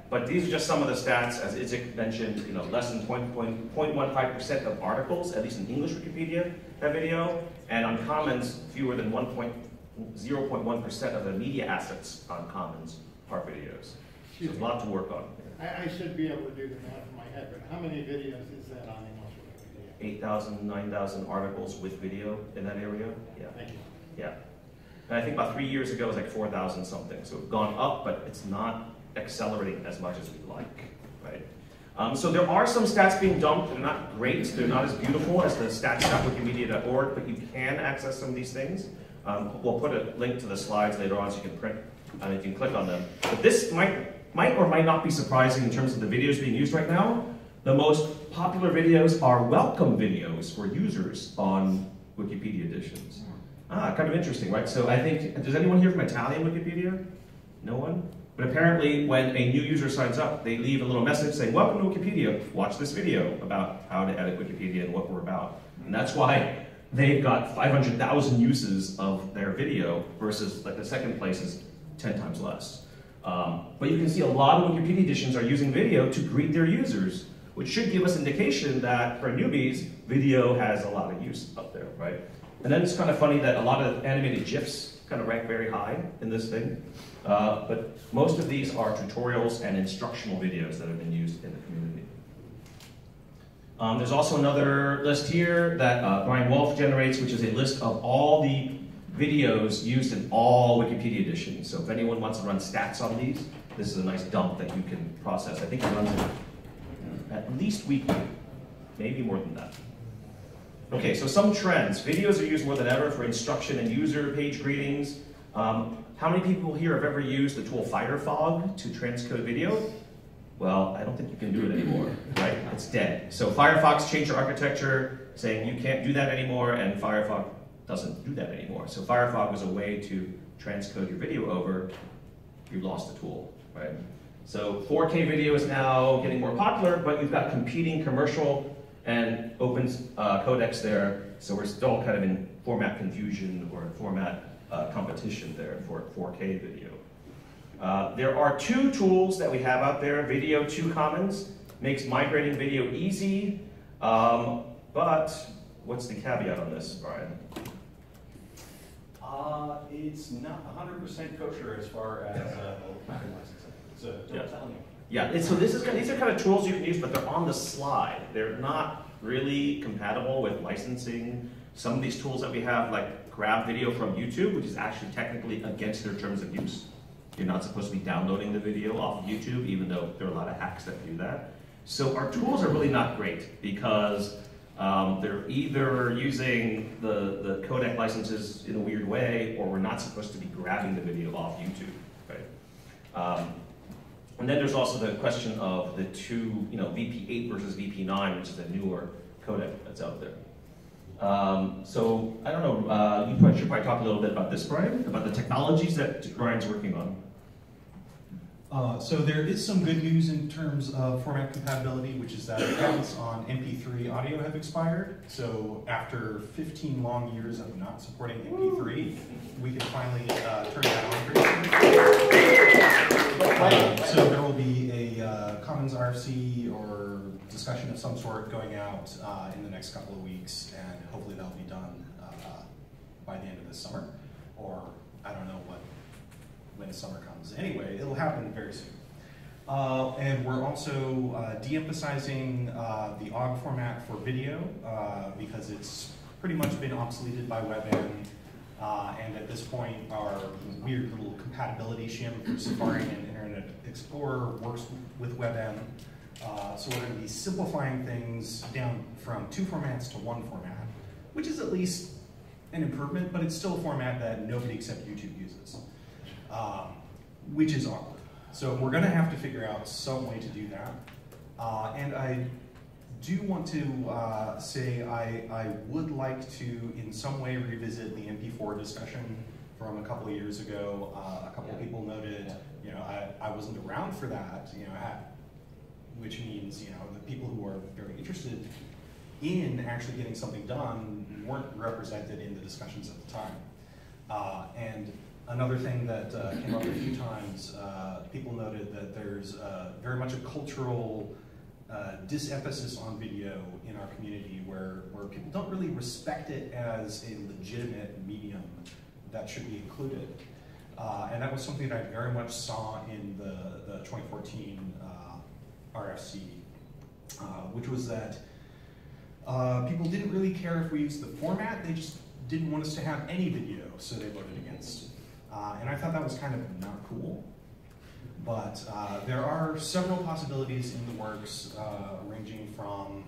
But these are just some of the stats, as Itzik mentioned, less than 0.15% of articles, at least in English Wikipedia, have video, and on Commons, fewer than 0.1% of the media assets on Commons are videos. So there's a lot to work on. I should be able to do the math in my head, but how many videos is that on English Wikipedia? 8,000, 9,000 articles with video in that area. Yeah. Thank you. Yeah. And I think about 3 years ago it was like 4,000 something. So it's gone up, but it's not accelerating as much as we'd like, right? So there are some stats being dumped. They're not great. They're not as beautiful as the stats.wikimedia.org, but you can access some of these things. We'll put a link to the slides later on so you can print and you can click on them. But this might or might not be surprising in terms of the videos being used right now. The most popular videos are welcome videos for users on Wikipedia editions. Kind of interesting, right? So I think, does anyone here from Italian Wikipedia? No one? But apparently when a new user signs up, they leave a little message saying, welcome to Wikipedia, watch this video about how to edit Wikipedia and what we're about. And that's why they've got 500,000 uses of their video versus like the second place is 10 times less. But you can see a lot of Wikipedia editions are using video to greet their users, which should give us indication that for newbies, video has a lot of use up there, right? And then it's kind of funny that a lot of animated GIFs kind of rank very high in this thing. But most of these are tutorials and instructional videos that have been used in the community. There's also another list here that Brian Wolf generates, which is a list of all the videos used in all Wikipedia editions. So if anyone wants to run stats on these, this is a nice dump that you can process. I think it runs it at least weekly, maybe more than that. Okay, so some trends. Videos are used more than ever for instruction and user page greetings. How many people here have ever used the tool Firefog to transcode video? Well, I don't think you can do it anymore, right? It's dead. So Firefox changed their architecture saying you can't do that anymore, and Firefox doesn't do that anymore. So Firefog was a way to transcode your video over. You lost the tool, right? So 4K video is now getting more popular, but you've got competing commercial and open codecs there. So we're still kind of in format confusion or format competition there for 4K video. There are two tools that we have out there. Video 2 Commons makes migrating video easy, but what's the caveat on this, Brian? It's not 100% kosher as far as patent licensing. So don't tell you. Yeah, so these are kind of tools you can use, but they're on the slide. They're not really compatible with licensing. Some of these tools that we have, like grab video from YouTube, which is actually technically against their terms of use. You're not supposed to be downloading the video off of YouTube, even though there are a lot of hacks that do that. So our tools are really not great because they're either using the codec licenses in a weird way, or we're not supposed to be grabbing the video off YouTube, right? And then there's also the question of the two, VP8 versus VP9, which is a newer codec that's out there. So I don't know, you should probably talk a little bit about this, Brian, about the technologies that Brian's working on. So there is some good news in terms of format compatibility, which is that patents on MP3 audio have expired. So after 15 long years of not supporting MP3, we can finally turn that on. So there will be a Commons RFC or discussion of some sort going out in the next couple of weeks, and hopefully that'll be done by the end of this summer, or I don't know when summer comes. Anyway, it'll happen very soon. And we're also de-emphasizing the OGG format for video because it's pretty much been obsoleted by WebM. And at this point, our weird little compatibility shim for Safari and Internet Explorer works with WebM. So we're going to be simplifying things down from 2 formats to 1 format, which is at least an improvement, but it's still a format that nobody except YouTube uses, which is awkward. So we're going to have to figure out some way to do that. And I do want to say I would like to, in some way, revisit the MP4 discussion from a couple of years ago. A couple of people noted, I wasn't around for that, which means, the people who are very interested in actually getting something done weren't represented in the discussions at the time. And another thing that came up a few times, people noted that there's very much a cultural disemphasis on video in our community where people don't really respect it as a legitimate medium that should be included. And that was something that I very much saw in the 2014 RFC, which was that people didn't really care if we used the format, they just didn't want us to have any video, so they voted against. And I thought that was kind of not cool. But there are several possibilities in the works, ranging from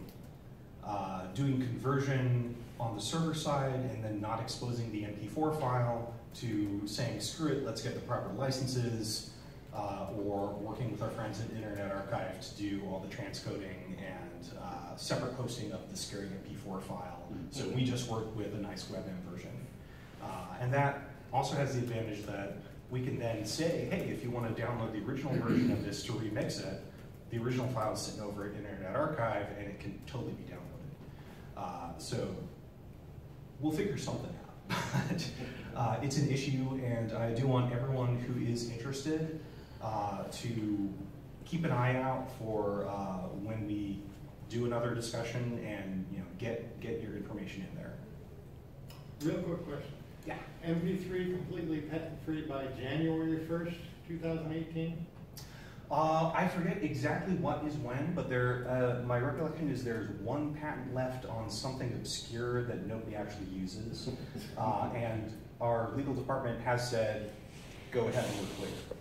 doing conversion on the server side and then not exposing the MP4 file, to saying, screw it, let's get the proper licenses, or working with our friends at Internet Archive to do all the transcoding and separate hosting of the scary MP4 file. So we just work with a nice WebM version. And that also has the advantage that we can then say, hey, if you want to download the original version of this to remix it, the original file is sitting over at Internet Archive and it can totally be downloaded. So we'll figure something out. It's an issue, and I do want everyone who is interested to keep an eye out for when we do another discussion and get your information in there. Real quick question. Yeah. MP3 completely patent-free by January 1st, 2018? I forget exactly what is when, but my recollection is there's one patent left on something obscure that nobody actually uses. And our legal department has said, go ahead and work later.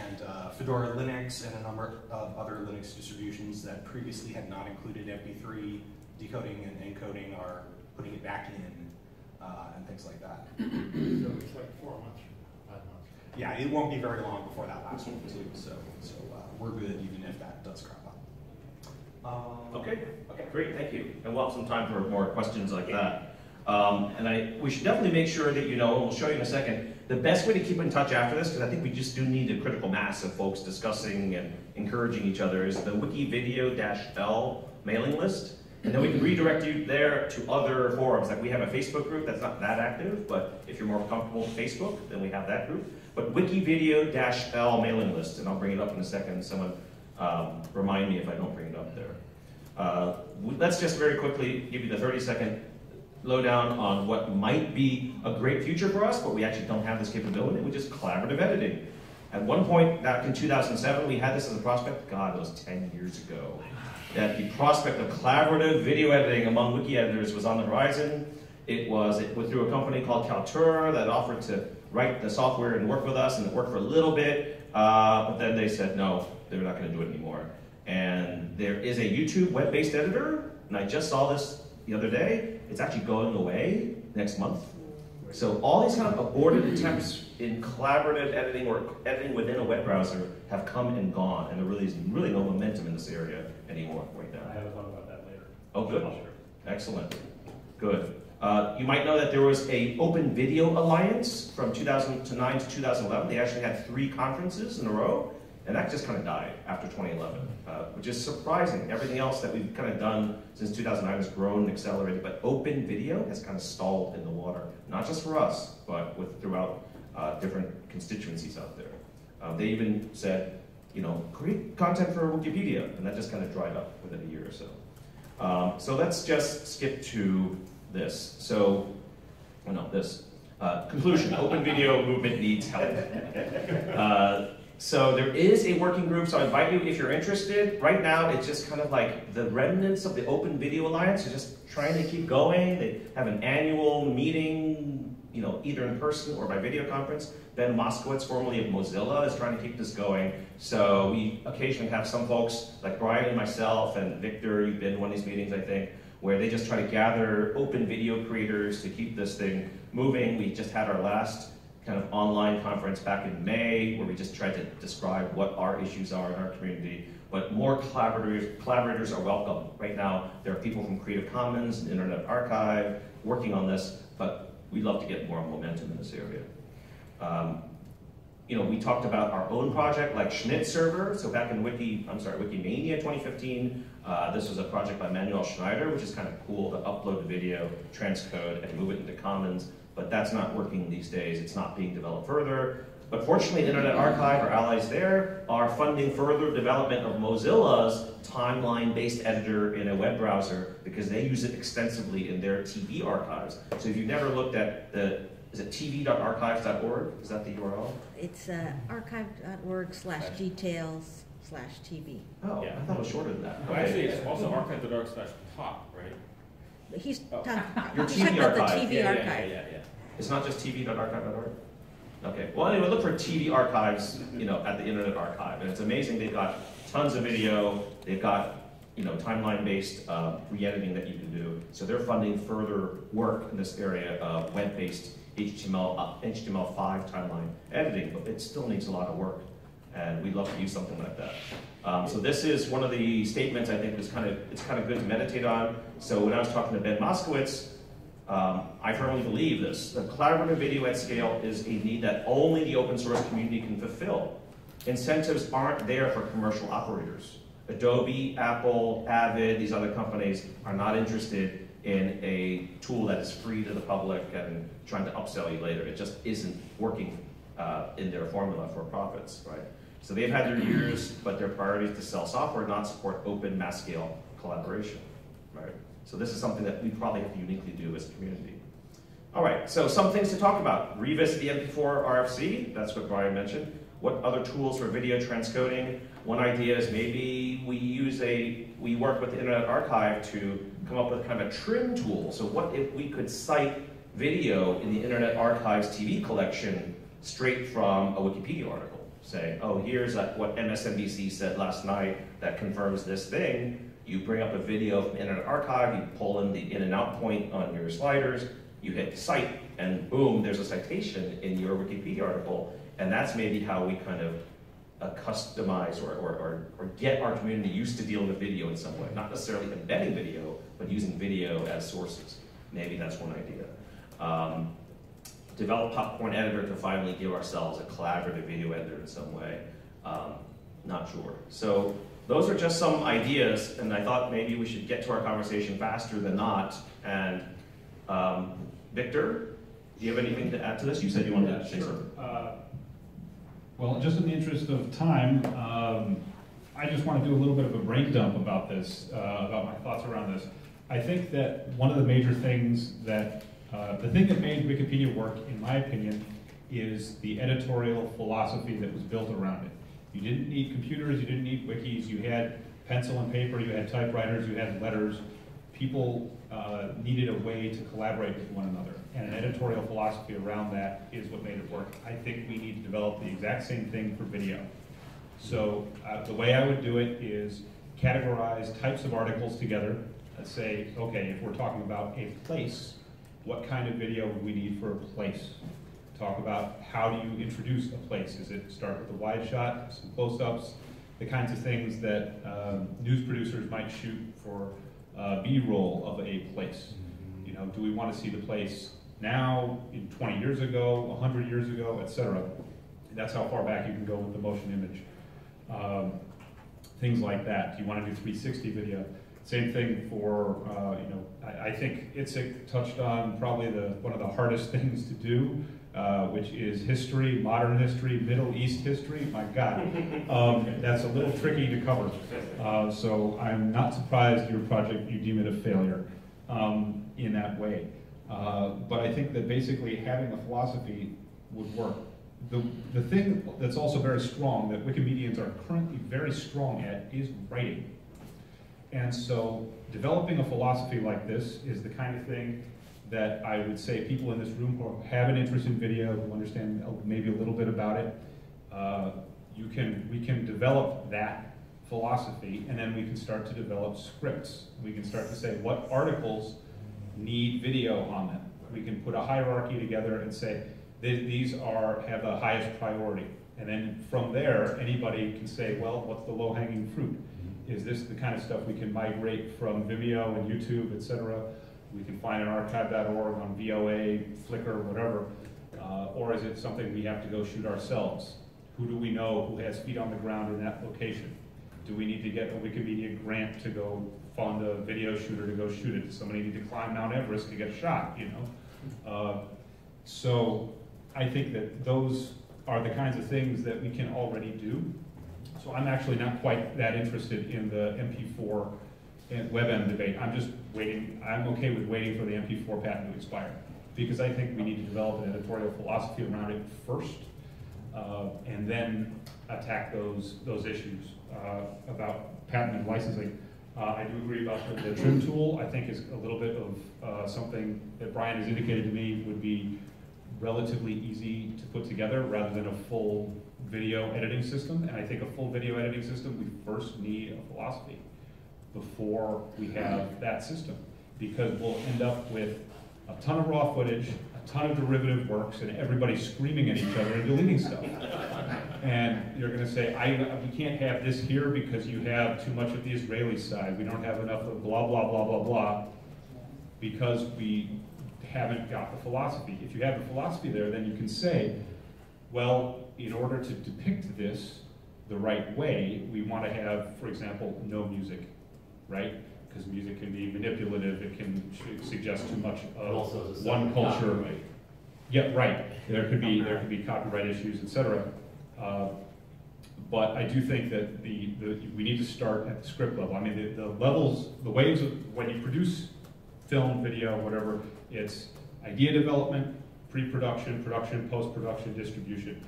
And Fedora Linux and a number of other Linux distributions that previously had not included MP3 decoding and encoding are putting it back in, and things like that. So it's like 4 months, 5 months. Yeah, it won't be very long before that last one too, so we're good even if that does crop up. Okay, great, thank you. And we'll have some time for more questions like that. And we should definitely make sure that and we'll show you in a second, the best way to keep in touch after this, because I think we just do need a critical mass of folks discussing and encouraging each other, is the Wikivideo-L mailing list. And then we can redirect you there to other forums. Like we have a Facebook group that's not that active, but if you're more comfortable with Facebook, then we have that group. But Wikivideo-L mailing list, and I'll bring it up in a second. Someone remind me if I don't bring it up there. Let's just very quickly give you the 30-second lowdown on what might be a great future for us, but we actually don't have this capability, which is collaborative editing. At one point, back in 2007, we had this as a prospect. God, it was 10 years ago. That the prospect of collaborative video editing among wiki editors was on the horizon. It went through a company called Kaltura that offered to write the software and work with us, and it worked for a little bit, but then they said no, they're not going to do it anymore. And there is a YouTube web-based editor, and I just saw this the other day. It's actually going away next month. So all these kind of aborted attempts in collaborative editing or editing within a web browser have come and gone, and there really is no momentum in this area anymore right now. I have a thought about that later. Oh, good. Excellent. Good. You might know that there was an Open Video Alliance from 2009 to 2011. They actually had 3 conferences in a row, and that just kind of died after 2011, which is surprising. Everything else that we've kind of done since 2009 has grown and accelerated, but open video has kind of stalled in the water, not just for us, but throughout different constituencies out there. They even said, create content for Wikipedia, and that just kind of dried up within a year or so. So let's just skip to this. Conclusion, open video movement needs help. So there is a working group, so I invite you if you're interested. Right now, it's just kind of like the remnants of the Open Video Alliance are just trying to keep going. They have an annual meeting either in person or by video conference. Ben Moskowitz, formerly of Mozilla, is trying to keep this going. So we occasionally have some folks, like Brian and myself and Victor, you've been to one of these meetings, I think, where they just try to gather open video creators to keep this thing moving. We just had our last kind of online conference back in May, where we just tried to describe what our issues are in our community. But more collaborators are welcome. Right now, there are people from Creative Commons and Internet Archive working on this, but we'd love to get more momentum in this area. We talked about our own project, like Schnitt Server. So back in Wikimania 2015, this was a project by Manuel Schneider, which is kind of cool to upload the video, transcode, and move it into Commons. But that's not working these days. It's not being developed further. But fortunately, Internet Archive, our allies there, are funding further development of Mozilla's timeline-based editor in a web browser because they use it extensively in their TV archives. So if you've never looked at is it tv.archives.org? Is that the URL? It's archive.org/details/TV. Oh, yeah. I thought it was shorter than that. Well, actually, it's also archive.org/pop, right? He's Your talking TV about the archive. TV archive. Yeah. It's not just tv.archive.org? Okay. Well, anyway, look for TV archives, at the Internet Archive. And it's amazing. They've got tons of video. They've got, timeline-based re-editing that you can do. So they're funding further work in this area of web-based HTML5 timeline editing, but it still needs a lot of work. And we'd love to use something like that. So this is one of the statements I think it's kind of good to meditate on. So when I was talking to Ben Moskowitz, I firmly believe this. The collaborative video at scale is a need that only the open source community can fulfill. Incentives aren't there for commercial operators. Adobe, Apple, Avid, these other companies are not interested in a tool that is free to the public and trying to upsell you later. It just isn't working in their formula for profits, right? So they've had their years, but their priority is to sell software, not support open mass scale collaboration, right? So this is something that we probably have to uniquely do as a community. All right, so some things to talk about. Revisit the MP4 RFC, that's what Brian mentioned. What other tools for video transcoding? One idea is maybe we work with the Internet Archive to come up with kind of a trim tool. So what if we could cite video in the Internet Archive's TV collection straight from a Wikipedia article? Say, oh, here's what MSNBC said last night that confirms this thing. You bring up a video from Internet Archive, you pull in the in and out point on your sliders, you hit cite, and boom, there's a citation in your Wikipedia article. And that's maybe how we kind of customize or get our community used to dealing with video in some way. Not necessarily embedding video, but using video as sources. Maybe that's one idea. Develop Popcorn Editor to finally give ourselves a collaborative video editor in some way. Not sure. So those are just some ideas, and I thought maybe we should get to our conversation faster than not. And Victor, do you have anything to add to this? You said you wanted to say something. Well, just in the interest of time, I just want to do a little bit of a brain dump about this, about my thoughts around this. I think that one of the major things that, the thing that made Wikipedia work, in my opinion, is the editorial philosophy that was built around it. You didn't need computers, you didn't need wikis, you had pencil and paper, you had typewriters, you had letters. People needed a way to collaborate with one another. And an editorial philosophy around that is what made it work. I think we need to develop the exact same thing for video. So the way I would do it is categorize types of articles together. Let's say, okay, if we're talking about a place, what kind of video would we need for a place? Talk about how do you introduce a place? Is it start with a wide shot, some close-ups, the kinds of things that news producers might shoot for B-roll of a place. You know, do we want to see the place now, in 20 years ago, 100 years ago, etc. That's how far back you can go with the motion image. Things like that. Do you want to do 360 video? Same thing for, I think Itzik touched on probably one of the hardest things to do, which is history, modern history, Middle East history. My God, that's a little tricky to cover. So I'm not surprised your project, you deem it a failure in that way. But I think that basically having a philosophy would work. The thing that's also very strong, that Wikimedians are currently very strong at, is writing. And so developing a philosophy like this is the kind of thing that I would say people in this room who have an interest in video, who understand maybe a little bit about it, we can develop that philosophy, and then we can start to develop scripts. We can start to say what articles need video on them. We can put a hierarchy together and say these have the highest priority. And then from there, anybody can say, well, what's the low-hanging fruit? Is this the kind of stuff we can migrate from Vimeo and YouTube, etc.? We can find an archive.org on VOA, Flickr, whatever. Or is it something we have to go shoot ourselves? Who do we know who has feet on the ground in that location? Do we need to get a Wikimedia grant to go fund a video shooter to go shoot it? Does somebody need to climb Mount Everest to get shot, you know? So I think that those are the kinds of things that we can already do. So I'm actually not quite that interested in the MP4 and WebM debate. I'm just waiting, I'm okay with waiting for the MP4 patent to expire, because I think we need to develop an editorial philosophy around it first, and then attack those issues about patent and licensing. I do agree about the trim tool. I think is a little bit of something that Brian has indicated to me would be relatively easy to put together rather than a full video editing system. And I think a full video editing system, we first need a philosophy before we have that system, because we'll end up with a ton of raw footage, a ton of derivative works, and everybody screaming at each other and deleting stuff. And you're going to say, we can't have this here because you have too much of the Israeli side. We don't have enough of blah, blah, blah, blah, blah, because we haven't got the philosophy. If you have the philosophy there, then you can say, well, in order to depict this the right way, we want to have, for example, no music, right? Because music can be manipulative, it can suggest too much of one culture. Copyright. Yeah, right. There could be copyright issues, etc. But I do think that we need to start at the script level. I mean, the levels, the waves of when you produce film, video, whatever, it's idea development, pre-production, production, post-production, distribution.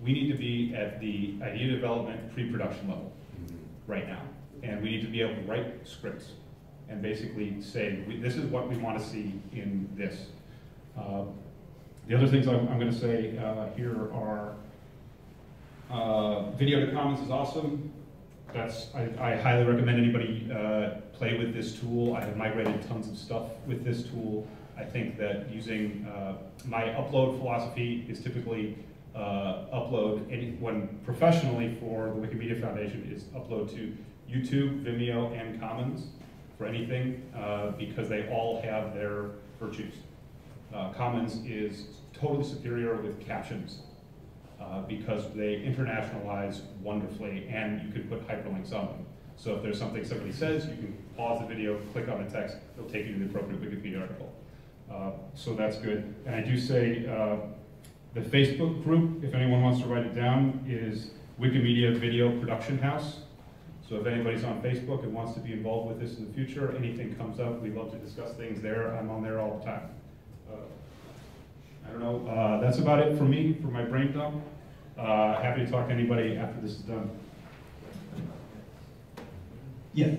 We need to be at the idea development, pre-production level right now. And we need to be able to write scripts and basically say, this is what we want to see in this. The other things I'm going to say here are, video to commons is awesome. I highly recommend anybody play with this tool. I have migrated tons of stuff with this tool. I think that using my upload philosophy is typically upload when professionally for the Wikimedia Foundation is upload to YouTube, Vimeo, and Commons for anything because they all have their virtues. Commons is totally superior with captions because they internationalize wonderfully, and you can put hyperlinks on them. So if there's something somebody says, you can pause the video, click on the text, it'll take you to the appropriate Wikipedia article. So that's good. And I do say the Facebook group, if anyone wants to write it down, is Wikimedia Video Production House. So if anybody's on Facebook and wants to be involved with this in the future, anything comes up, we love to discuss things there. I'm on there all the time. I don't know, that's about it for me, for my brain dump. Happy to talk to anybody after this is done. Yeah,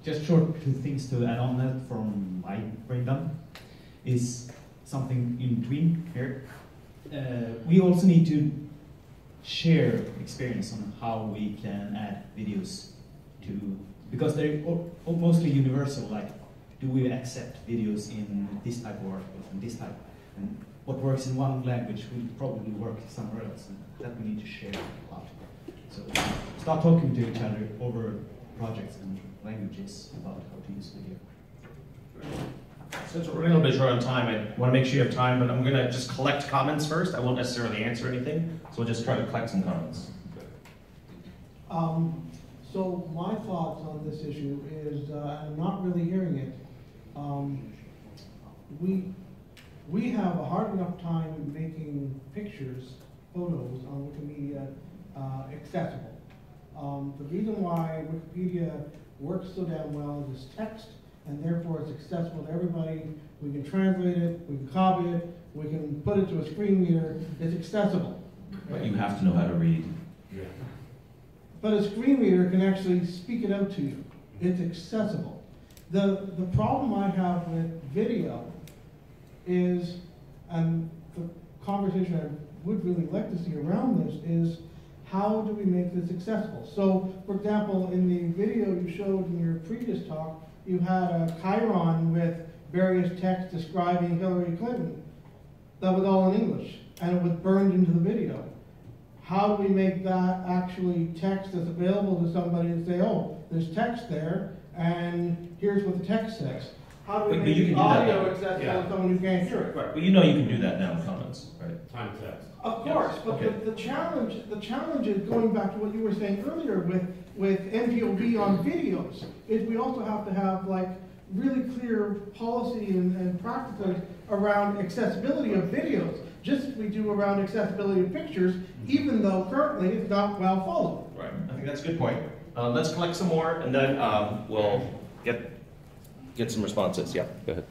just short two things to add on that from my brain dump is something in between here. We also need to share experience on how we can add videos to, because they're mostly universal, like do we accept videos in this type of articles and this type, and what works in one language will probably work somewhere else, and that we need to share a lot. So start talking to each other over projects and languages about how to use video. Since we're running a little bit short on time, I want to make sure you have time, but I'm going to just collect comments first. I won't necessarily answer anything, so we'll just try to collect some comments. So my thoughts on this issue is, I'm not really hearing it. We have a hard enough time making pictures, photos on Wikimedia accessible. The reason why Wikipedia works so damn well is it's text, and therefore it's accessible to everybody. We can translate it, we can copy it, we can put it to a screen reader. It's accessible. But you have to know how to read. But a screen reader can actually speak it out to you. It's accessible. The problem I have with video is, and the conversation I would really like to see around this is, how do we make this accessible? So, for example, in the video you showed in your previous talk, you had a chyron with various texts describing Hillary Clinton. That was all in English, and it was burned into the video. How do we make that actually text that's available to somebody and say, oh, there's text there, and here's what the text says? How do we make the audio accessible to someone who can't hear it? Right, but you know you can do that now in comments, right? Time text. Of course, but the challenge is going back to what you were saying earlier with NPOV on videos, is we also have to have like really clear policy and practices around accessibility of videos, just as we do around accessibility of pictures, even though currently it's not well followed. Right, I think that's a good point. Let's collect some more, and then we'll get some responses. Yeah, go ahead.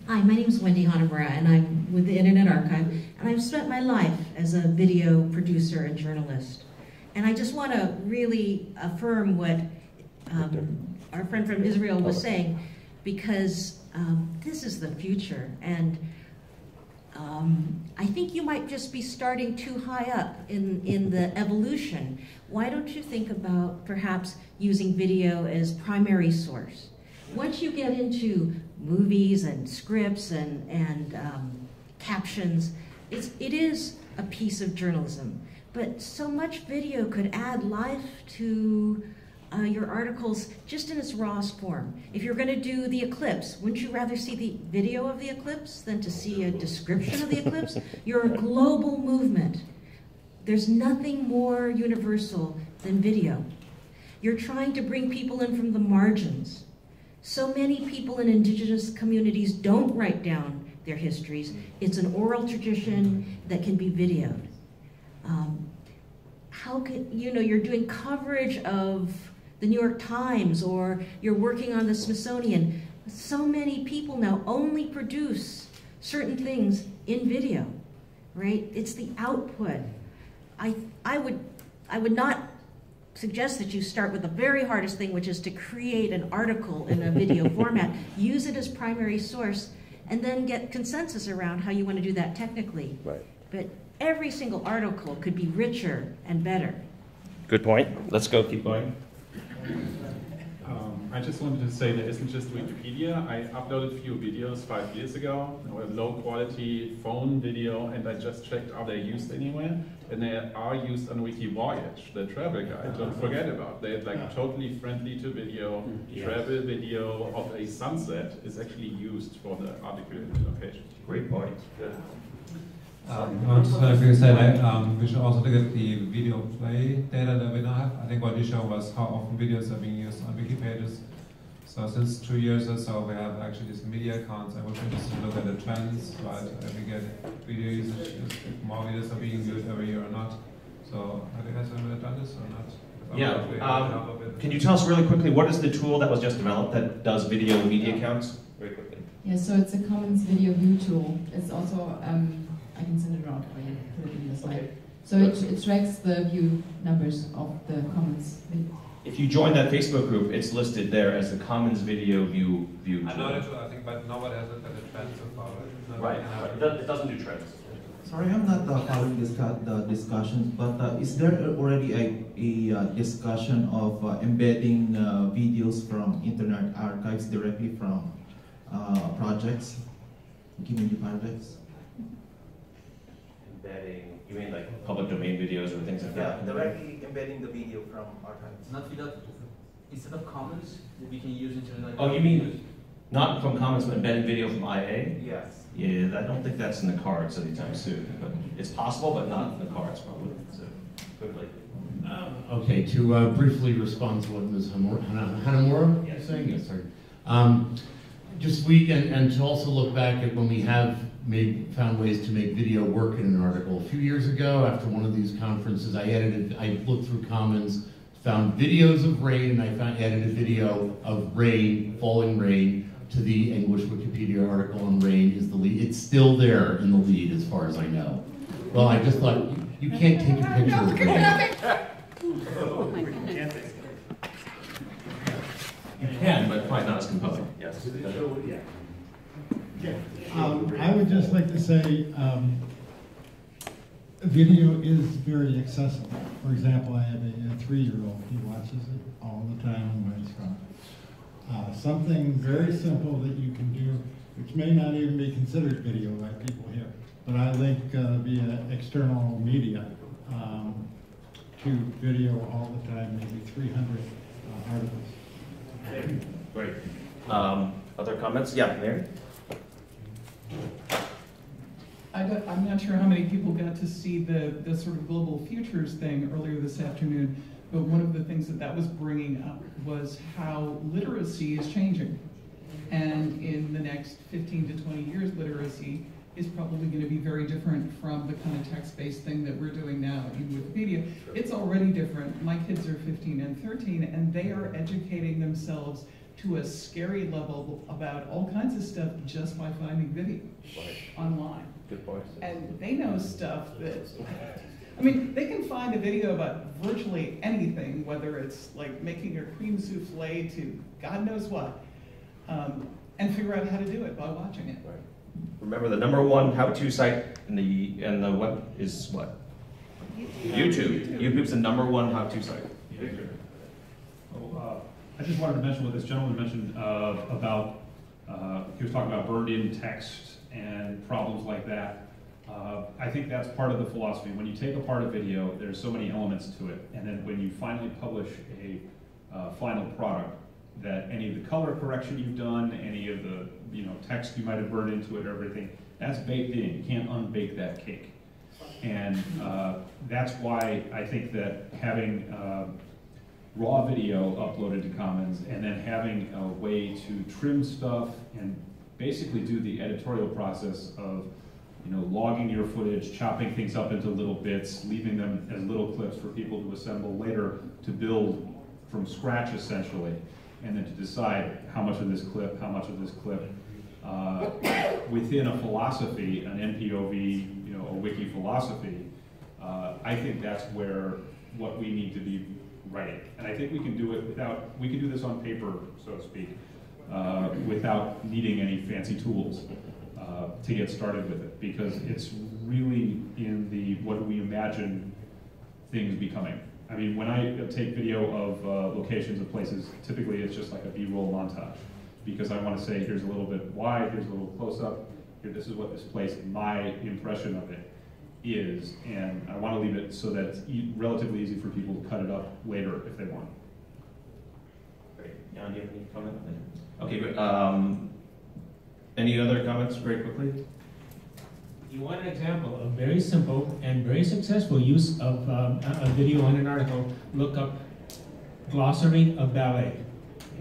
Hi, my name is Wendy Hanamura, and I'm with the Internet Archive, and I've spent my life as a video producer and journalist. And I just want to really affirm what our friend from Israel was saying, because this is the future, and I think you might just be starting too high up in the evolution. Why don't you think about perhaps using video as primary source? Once you get into movies and scripts and captions, it is a piece of journalism. But so much video could add life to your articles just in its rawest form. If you're going to do the eclipse, wouldn't you rather see the video of the eclipse than to see a description of the eclipse? You're a global movement. There's nothing more universal than video. You're trying to bring people in from the margins. So many people in indigenous communities don't write down their histories. It's an oral tradition that can be videoed. How can, you're doing coverage of the New York Times, or you're working on the Smithsonian. So many people now only produce certain things in video, right? It's the output. I would not suggest that you start with the very hardest thing, which is to create an article in a video format. Use it as primary source, and then get consensus around how you want to do that technically. Right. But every single article could be richer and better. Good point. Let's go. Keep going. I just wanted to say there isn't just Wikipedia. I uploaded a few videos 5 years ago, low quality phone video, and I just checked, are they used anywhere? And they are used on Wikivoyage, the travel guide. Don't forget about. They're like totally friendly to video. Travel video of a sunset is actually used for the article location. Great point. I want to say, we should also look at the video play data that we now have. I think what you showed was how often videos are being used on wiki pages. So since 2 years or so, we have actually these media accounts. I would be interested to look at the trends, right? If we get video usage, if more videos are being viewed every year or not. So have you guys ever done this or not? Yeah. Can you tell us really quickly, what is the tool that was just developed that does video media counts? Very quickly. Yeah, so it's a Commons video view tool. It's also, I can send it around for you, put it in the slide. Okay. So it tracks the view numbers of the Commons. If you join that Facebook group, it's listed there as the Commons Video View tool. I know it, I think, but nobody has looked at the trends so far. Right. It doesn't do trends. Sorry, I'm not following the discussions, but is there already a discussion of embedding videos from Internet Archives directly from projects, Wikimedia projects? Embedding, you mean like public domain videos or things like that? Directly embedding the video from archives. Not without, instead of Commons, we can use Internet. Oh, you mean not from Commons, but embedding video from IA? Yes. Yeah, I don't think that's in the cards anytime soon. But it's possible, but not in the cards probably. So, quickly. Okay, to briefly respond to what Ms. Hanamura was saying, yes, sorry. Just and to also look back at when we have found ways to make video work in an article. A few years ago, after one of these conferences, I looked through Commons, found videos of rain, and I added a video of rain, falling rain, to the English Wikipedia article on rain is the lead. It's still there in the lead as far as I know. Well, I just thought, you can't take a picture of rain. You can, but probably not as compelling. Yes. Yeah. I would just like to say video is very accessible. For example, I have a 3-year-old. He watches it all the time and learns from it. Something very simple that you can do, which may not even be considered video by people here, but I link via external media to video all the time, maybe 300 articles. Okay, great. Other comments? Yeah, Mary? I'm not sure how many people got to see the sort of global futures thing earlier this afternoon, but one of the things that was bringing up was how literacy is changing. And in the next 15 to 20 years, literacy is probably going to be very different from the kind of text-based thing that we're doing now in Wikipedia. It's already different. My kids are 15 and 13, and they are educating themselves to a scary level about all kinds of stuff just by finding video online. Good point. And they know stuff that, I mean, they can find a video about virtually anything, whether it's like making a cream souffle to God knows what, and figure out how to do it by watching it. Right. Remember, the #1 how-to site in the web is what? YouTube. YouTube's the #1 how-to site. I just wanted to mention what this gentleman mentioned about, he was talking about burned-in text and problems like that. I think that's part of the philosophy. When you take apart a video, there's so many elements to it, and then when you finally publish a final product, that any of the color correction you've done, any of the text you might have burned into it, everything, that's baked in. You can't unbake that cake. And that's why I think that having raw video uploaded to Commons and then having a way to trim stuff and basically do the editorial process of logging your footage, chopping things up into little bits, leaving them as little clips for people to assemble later to build from scratch essentially, and then to decide how much of this clip, how much of this clip, within a philosophy, an NPOV, a wiki philosophy. I think that's where what we need to be writing, and I think we can do it we can do this on paper, so to speak, without needing any fancy tools to get started with it, because it's really in the what do we imagine things becoming. I mean, when I take video of locations of places, typically it's just like a B-roll montage, because I want to say, here's a little bit wide, here's a little close-up, here, this is what this place, my impression of it is, and I want to leave it so that it's relatively easy for people to cut it up later if they want. Great. Jan, do you have any comment? Okay, good. Any other comments very quickly? You want an example of very simple and very successful use of a video and an article. Look up glossary of ballet.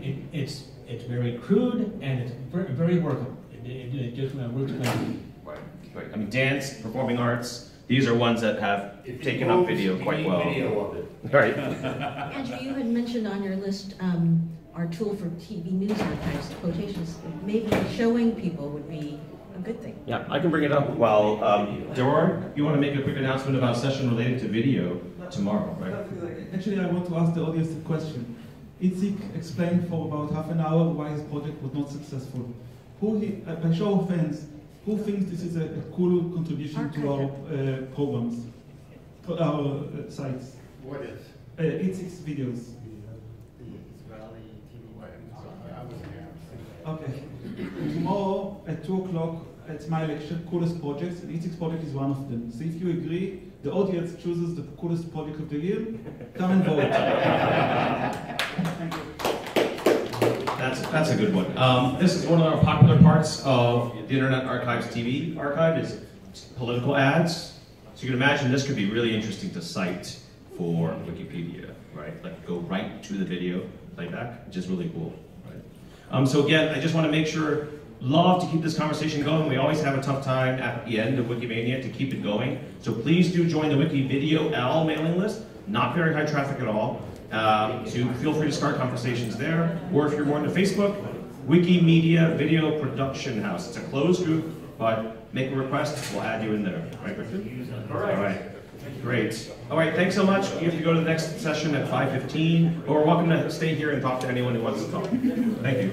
It's very crude and it's very workable. It just works well. Right. I mean, dance, performing arts, these are ones that have taken up video quite well. Video of it. Right. Andrew, you had mentioned on your list our tool for TV news archives, quotations. Maybe showing people would be a good thing. Yeah, I can bring it up while, Gerard, you want to make a quick announcement about a session related to video tomorrow, right? Actually, I want to ask the audience a question. Itzik explained for about half an hour why his project was not successful. By show of hands, who thinks this is a cool contribution to our programs, to our sites? What is? Itzik's videos. Okay. Tomorrow at 2 o'clock, it's my lecture, coolest projects, and Itzik's project is one of them. So if you agree, the audience chooses the coolest project of the year, come and vote. Thank you. That's a good one. This is one of our popular parts of the Internet Archive's TV archive is political ads. So you can imagine this could be really interesting to cite for Wikipedia, right? Like go right to the video playback, which is really cool. So again, I just want to make sure, love to keep this conversation going. We always have a tough time at the end of Wikimania to keep it going. So please do join the Wikivideo L mailing list. Not very high traffic at all. So feel free to start conversations there. Or if you're more into Facebook, Wikimedia Video Production House. It's a closed group, but make a request, we'll add you in there. Right, Richard? All right. Great. All right, thanks so much. You have to go to the next session at 5:15, but we're welcome to stay here and talk to anyone who wants to talk. Thank you.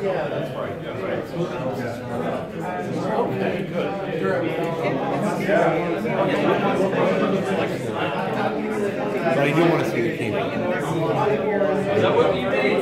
Yeah, that's right. Yeah, right. Okay, good. But I do want to see the keyboard. Is that what you made?